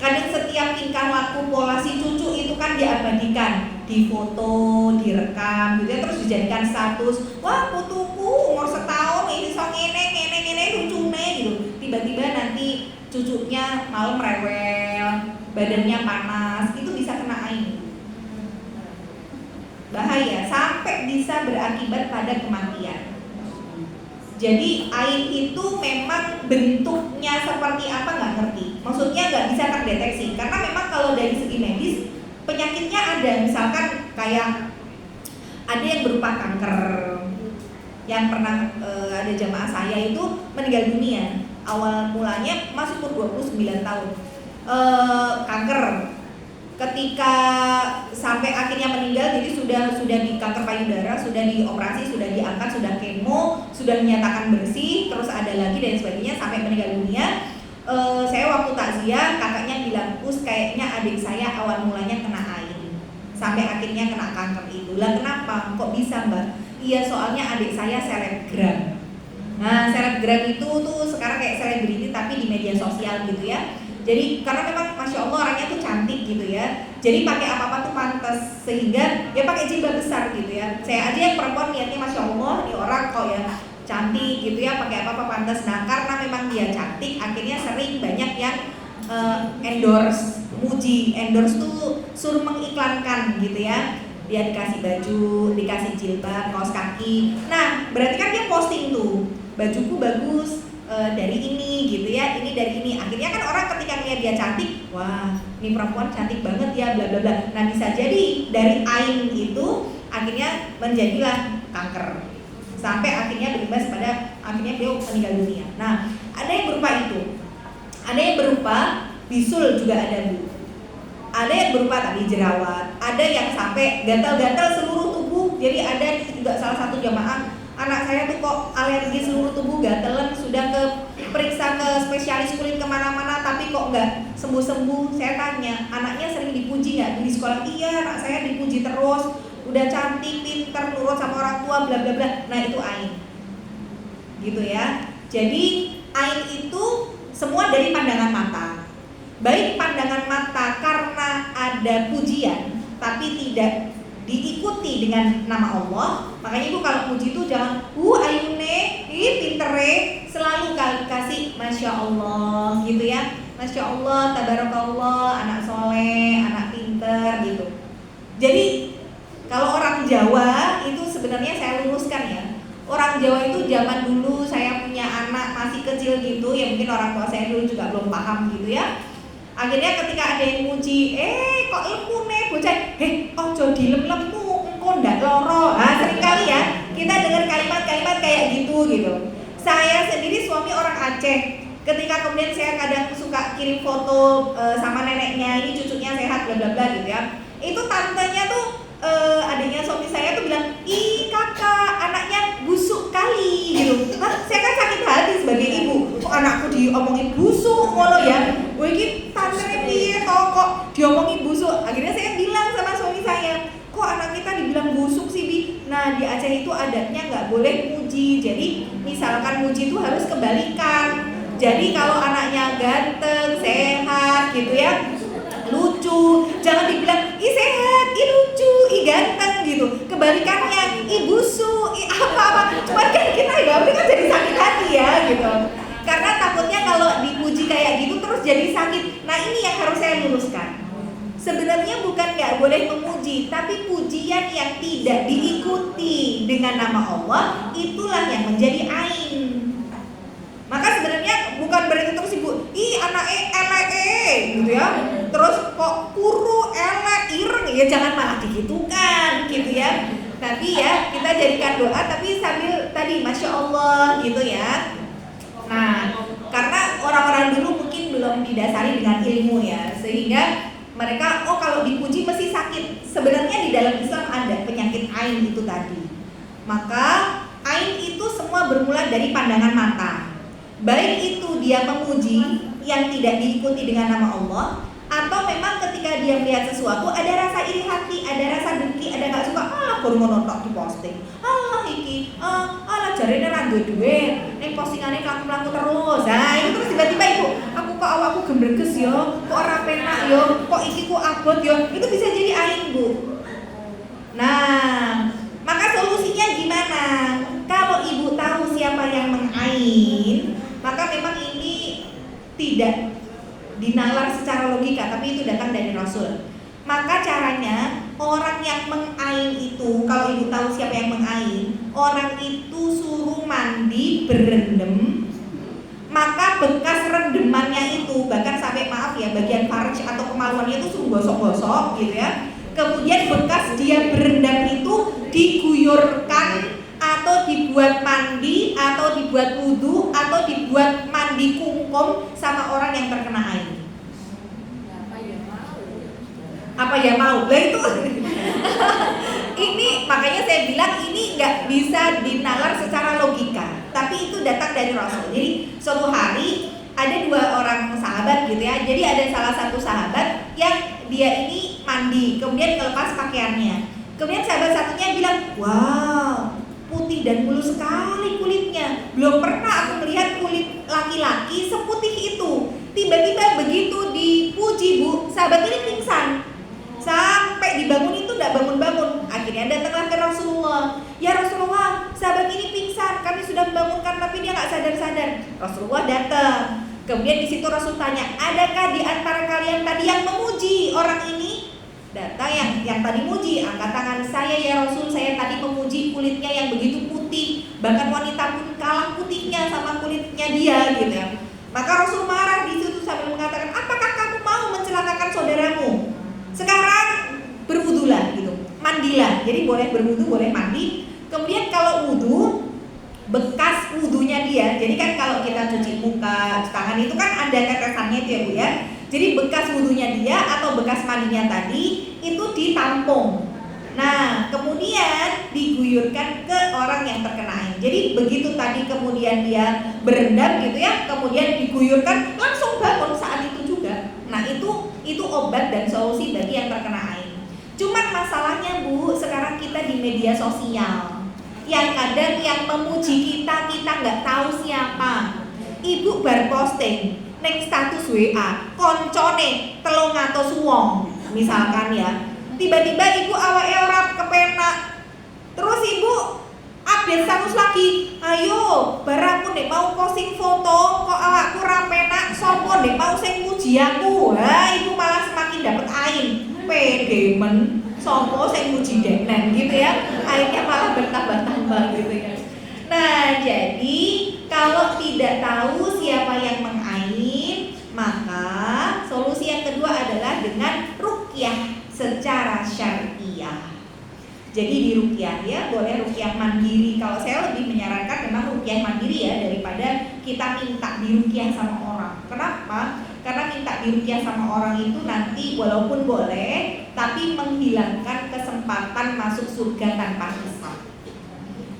Kadang setiap tingkah laku pola si cucu itu kan diabadikan, difoto, direkam gitu ya, terus dijadikan status. Wah, putuku umur setahun ini so ngene lucune gitu. Tiba-tiba nanti cucunya malam rewel, badannya panas, itu bisa kena ain. Bahaya, sampai bisa berakibat pada kematian. Jadi ain itu memang bentuknya seperti apa nggak ngerti. Maksudnya nggak bisa terdeteksi. Karena memang kalau dari segi medis penyakitnya ada. Misalkan kayak ada yang berupa kanker. Yang pernah ada jamaah saya itu meninggal dunia. Awal mulanya masih umur 29 tahun. Kanker. Ketika sampai akhirnya meninggal, jadi sudah di kanker payudara, sudah dioperasi, sudah diangkat, sudah kemo, sudah dinyatakan bersih, terus ada lagi dan sebagainya sampai meninggal dunia. Saya waktu takziah, kakaknya bilang, kayaknya adik saya awal mulanya kena ain, sampai akhirnya kena kanker itu. Lah kenapa? Kok bisa Mbak? Iya, soalnya adik saya selebgram. Nah, selebgram itu tuh sekarang kayak selebriti tapi di media sosial gitu ya. Jadi karena memang Masya Allah orangnya tuh cantik gitu ya. Jadi pakai apa-apa tuh pantas, sehingga ya pakai jilbab besar gitu ya. Saya aja yang perempuan niatnya Masya Allah, ini orang kok ya cantik gitu ya, pakai apa-apa pantas. Nah karena memang dia cantik, akhirnya sering banyak yang endorse, muji. Endorse tuh suruh mengiklankan gitu ya. Dia dikasih baju, dikasih jilbab, kaos kaki. Nah berarti kan dia posting tuh, bajuku bagus, dari ini gitu ya, ini dari ini. Akhirnya kan orang ketika melihat dia cantik, wah ini perempuan cantik banget ya, bla bla bla. Nah bisa jadi dari ain itu akhirnya menjadilah kanker, sampai akhirnya berimbas pada akhirnya beliau meninggal dunia. Nah ada yang berupa itu, ada yang berupa bisul juga ada Bu. Ada yang berupa tadi jerawat, ada yang sampai gatal-gatal seluruh tubuh. Jadi ada juga salah satu jamaah, anak saya tuh kok alergi seluruh tubuh, gatelan, sudah periksa ke spesialis kulit kemana-mana tapi kok nggak sembuh-sembuh. Saya tanya, anaknya sering dipuji nggak di sekolah? Iya, anak saya dipuji terus. udah cantik, pintar, nurut sama orang tua, bla bla bla. Nah itu ain, gitu ya. Jadi ain itu semua dari pandangan mata. Baik pandangan mata karena ada pujian, tapi tidak diikuti dengan nama Allah. Makanya ibu kalau puji itu jangan ayune, pintere, selalu kasih Masya Allah gitu ya. Masya Allah, tabarakallah, anak soleh, anak pinter gitu. Jadi kalau orang Jawa itu sebenarnya saya luruskan ya. Orang Jawa itu zaman dulu saya punya anak masih kecil gitu, ya mungkin orang tua saya dulu juga belum paham gitu ya. Akhirnya ketika ada yang muji, kok lemu nih bocah, ojo dilem-lemu, engko ndak loro. Seringkali ya kita dengar kalimat-kalimat kayak gitu. Saya sendiri suami orang Aceh. Ketika kemudian saya kadang suka kirim foto sama neneknya, ini cucunya sehat bla bla bla gitu ya. Itu tantenya tuh adiknya suami saya tuh bilang, ih kakak anaknya busuk kali gitu. Saya kan sakit hati sebagai ibu, kok anakku diomongin busuk ngono ya. Ini tantenya piye kok diomongin busuk. Akhirnya saya bilang sama suami saya, kok anak kita dibilang busuk sih Bi? Nah di Aceh itu adatnya nggak boleh muji. Jadi misalkan muji itu harus kebalikan. Jadi kalau anaknya ganteng, sehat gitu ya, lucu, jangan dibilang ih sehat, ih lucu, ih ganteng gitu. Kebalikannya, ih busuk, ih apa-apa. Cuman kan kita kan jadi sakit hati ya gitu. Karena takutnya kalau dipuji kayak gitu terus jadi sakit. Nah ini yang harus saya luruskan. Sebenarnya bukan nggak boleh memuji, tapi pujian yang tidak diikuti dengan nama Allah itulah yang menjadi ain. Maka sebenarnya bukan berarti terus ibu, ih anaknya elek gitu ya. Terus kok kuru, elek, ireng, ya jangan malah digitukan gitu ya. Tapi ya kita jadikan doa tapi sambil tadi Masya Allah gitu ya. Nah karena orang-orang dulu mungkin belum didasari dengan ilmu ya, sehingga mereka kalau dipuji mesti sakit. Sebenarnya di dalam Islam ada penyakit ain itu tadi. Maka ain itu semua bermula dari pandangan mata. Baik itu dia memuji yang tidak diikuti dengan nama Allah, atau memang ketika dia melihat sesuatu ada rasa iri hati, ada rasa dengki, ada nggak suka, baru ngonotok di posting, iki, jarene ra duwe, ning postingane mlaku-mlaku terus. Nah, itu terus tiba-tiba ibu, aku kok awakku gendreges yo, kok ora penak yo, kok iki ku abot yo, itu bisa jadi ain, Bu. Nah, maka solusinya gimana? Kalau ibu tahu siapa yang mengain, maka memang ini tidak dinalar secara logika, tapi itu datang dari Rasul. Maka caranya orang yang mengain itu, kalau ibu tahu siapa yang mengain, orang itu suruh mandi berendam. Maka bekas rendemannya itu, bahkan sampai maaf ya, bagian farj atau kemaluannya itu suruh gosok-gosok gitu ya. Kemudian bekas dia berendam itu diguyurkan, atau dibuat mandi, atau dibuat wudhu, atau dibuat mandi kungkum sama orang yang terkena air. Apa ya mau? Lah itu ini makanya saya bilang ini nggak bisa dinalar secara logika, tapi itu datang dari Rasul. Jadi suatu hari ada dua orang sahabat gitu ya. Jadi ada salah satu sahabat yang dia ini mandi, kemudian melepas pakaiannya. Kemudian sahabat satunya bilang, wow, putih dan mulus sekali kulitnya. Belum pernah aku melihat kulit laki-laki seputih itu. Tiba-tiba begitu dipuji Bu, sahabat ini pingsan. Sampai dibangun itu tidak bangun-bangun. Akhirnya datanglah ke Rasulullah. Ya Rasulullah, sahabat ini pingsan. Kami sudah membangunkan tapi dia nggak sadar-sadar. Rasulullah datang. Kemudian di situ Rasul tanya, adakah di antara kalian tadi yang memuji orang ini? Data yang tadi muji, angkat tangan. Saya ya Rasul, saya tadi memuji kulitnya yang begitu putih, bahkan wanita pun kalah putihnya sama kulitnya dia gitu ya. Maka Rasul marah di situ sambil mengatakan, apakah kamu mau mencelakakan saudaramu? Sekarang berwudulah gitu, mandilah. Jadi boleh berwudu, boleh mandi. Kemudian kalau wudu, bekas wudunya dia. Jadi kan kalau kita cuci muka, cuci tangan itu kan ada tetesannya itu ya Bu ya. Jadi bekas wudunya dia atau bekas mandinya tadi itu ditampung. Nah, kemudian diguyurkan ke orang yang terkena air. Jadi begitu tadi kemudian dia berendam gitu ya, kemudian diguyurkan, langsung bangun saat itu juga. Nah, itu obat dan solusi bagi yang terkena air. Cuman masalahnya Bu, sekarang kita di media sosial, yang kadang yang memuji kita nggak tahu siapa. Ibu bar posting neng status WA koncone 300 wong misalkan ya, tiba-tiba ibu awake ora kepenak, terus ibu update status lagi, ayo barangku nek mau posting foto kok awakku ra penak, sopo nek mau sing muji aku. Ibu malah semakin dapat ain, pede men sopo sing muji deknen gitu ya, akhirnya malah bertambah-tambah gitu ya. Nah, jadi kalau tidak tahu siapa yang mengain, maka solusi yang kedua adalah dengan ruqyah secara syariah. Jadi di ruqyah ya, boleh ruqyah mandiri. Kalau saya lebih menyarankan memang ruqyah mandiri ya, daripada kita minta diruqyah sama orang. Kenapa? Karena minta diruqyah sama orang itu nanti walaupun boleh, tapi menghilangkan kesempatan masuk surga tanpa hisab.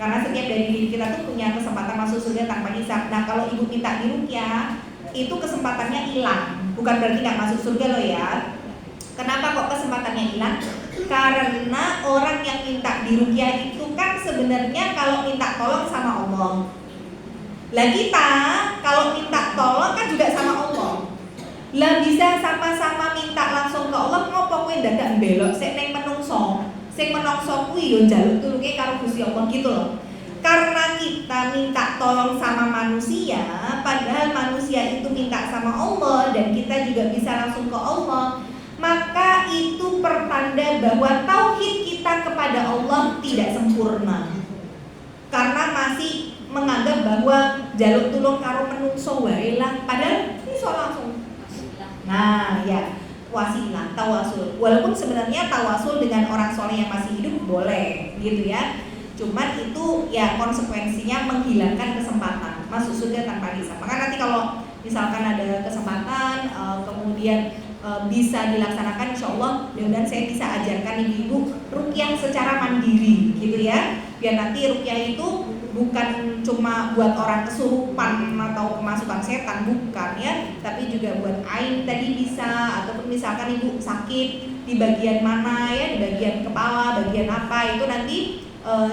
Karena setiap dari diri kita tuh punya kesempatan masuk surga tanpa hisab. Nah, kalau ibu minta diruqyah, itu kesempatannya hilang. Bukan berarti nggak masuk surga loh ya. Kenapa kok kesempatannya hilang? Karena orang yang minta diruqyah itu kan sebenarnya kalau minta tolong sama Allah. Lah kita kalau minta tolong kan juga sama Allah. Lah bisa sama-sama minta langsung ke Allah, ngopo kowe dadak belok sik ning menungso. Sing menungso kuwi yo njaluk tulunge karo Gusti Allah gitu loh. Karena kita minta tolong sama manusia, padahal manusia itu minta sama Allah dan kita juga bisa langsung ke Allah, maka itu pertanda bahwa tauhid kita kepada Allah tidak sempurna. Karena masih menganggap bahwa jaluk tulung karo menungso wae lah, padahal iso langsung. Nah, ya, wasilah, tawasul. Walaupun sebenarnya tawasul dengan orang soleh yang masih hidup boleh, gitu ya. Cuman itu ya konsekuensinya menghilangkan kesempatan masuk surga tanpa hisab. Maka nanti kalau misalkan ada kesempatan, kemudian bisa dilaksanakan, insya Allah dan saya bisa ajarkan ibu-ibu ruqyah secara mandiri, gitu ya. Biar nanti ruqyah itu bukan cuma buat orang kesurupan atau kemasukan setan, bukan ya, tapi juga buat ain tadi bisa, ataupun misalkan ibu sakit di bagian mana ya, di bagian kepala, bagian apa, itu nanti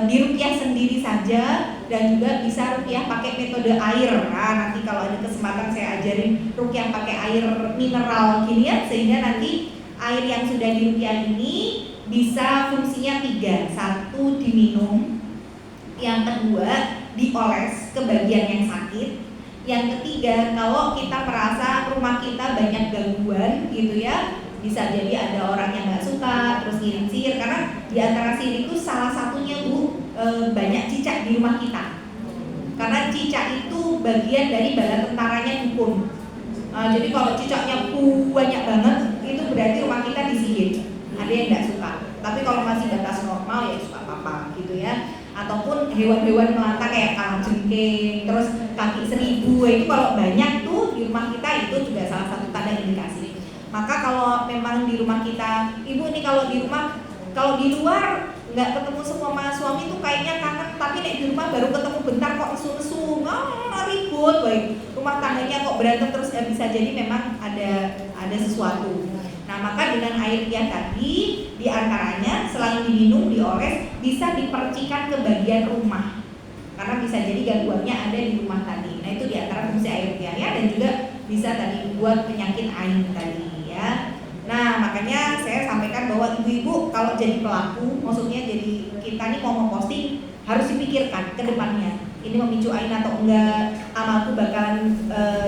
diruqyah sendiri saja, dan juga bisa ruqyah pakai metode air. Nah, nanti kalau ada kesempatan saya ajarin ruqyah pakai air mineral gini ya, sehingga nanti air yang sudah diruqyah ini bisa fungsinya 3. 1 diminum, yang kedua dioles ke bagian yang sakit, yang ketiga kalau kita merasa rumah kita banyak gangguan gitu ya, bisa jadi ada orang yang nggak suka terus ngirim sihir, karena di antara sihir itu salah satunya Bu, banyak cicak di rumah kita. Karena cicak itu bagian dari bala tentaranya dukun. Jadi kalau cicaknya banyak banget, itu berarti rumah kita disihir. Ada yang nggak suka. Tapi kalau masih batas normal ya suka apa-apa gitu ya. Ataupun hewan-hewan melata kayak kalajengking, terus kaki 1000, itu kalau banyak tuh di rumah kita, itu juga salah satu tanda indikasi. Maka kalau memang di rumah kita, ibu nih kalau di rumah, kalau di luar nggak ketemu sama suami tuh kayaknya kangen, tapi nek di rumah baru ketemu bentar kok nesu-nesu, ribut, baik rumah tangganya kok berantem terus, bisa jadi memang ada sesuatu. Nah, maka dengan air ruqyah tadi diantaranya selain diminum, dioles, bisa dipercikan ke bagian rumah, karena bisa jadi gangguannya ada di rumah tadi. Nah, itu diantara fungsi air ruqyah ya, dan juga bisa tadi buat penyakit ain tadi ya. Nah, makanya saya sampaikan bahwa ibu-ibu kalau jadi pelaku, maksudnya jadi kita nih mau memposting, harus dipikirkan ke depannya. Ini memicu ain atau enggak, amalku bakalan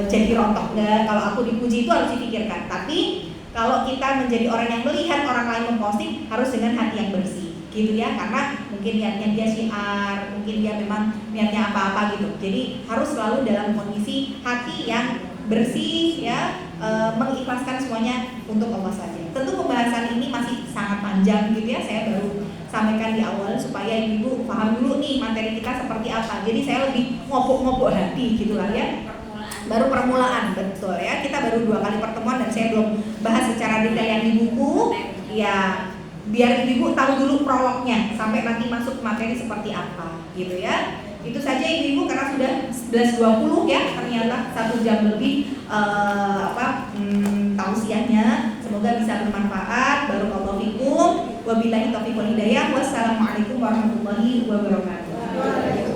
jadi rontok enggak, kalau aku dipuji, itu harus dipikirkan. Tapi kalau kita menjadi orang yang melihat orang lain memposting, harus dengan hati yang bersih gitu ya, karena mungkin niatnya dia syiar, mungkin dia memang niatnya apa-apa gitu. Jadi harus selalu dalam kondisi hati yang bersih ya, mengikhlaskan semuanya untuk Allah saja. Tentu pembahasan ini masih sangat panjang gitu ya, saya baru sampaikan di awal supaya ibu paham dulu nih materi kita seperti apa. Jadi saya lebih ngobok-ngobok hati gitu lah ya. Baru permulaan, betul ya, kita baru 2 kali pertemuan dan saya belum bahas secara detail yang di buku ya, biar ibu tahu dulu prolognya sampai nanti masuk materi seperti apa gitu ya. Itu saja ibu-ibu, karena sudah 11.20 ya, ternyata 1 jam lebih tausiahnya. Semoga bisa bermanfaat. Barakallahu fikum. Wabillahi taufiq wal hidayah. Wassalamualaikum warahmatullahi wabarakatuh.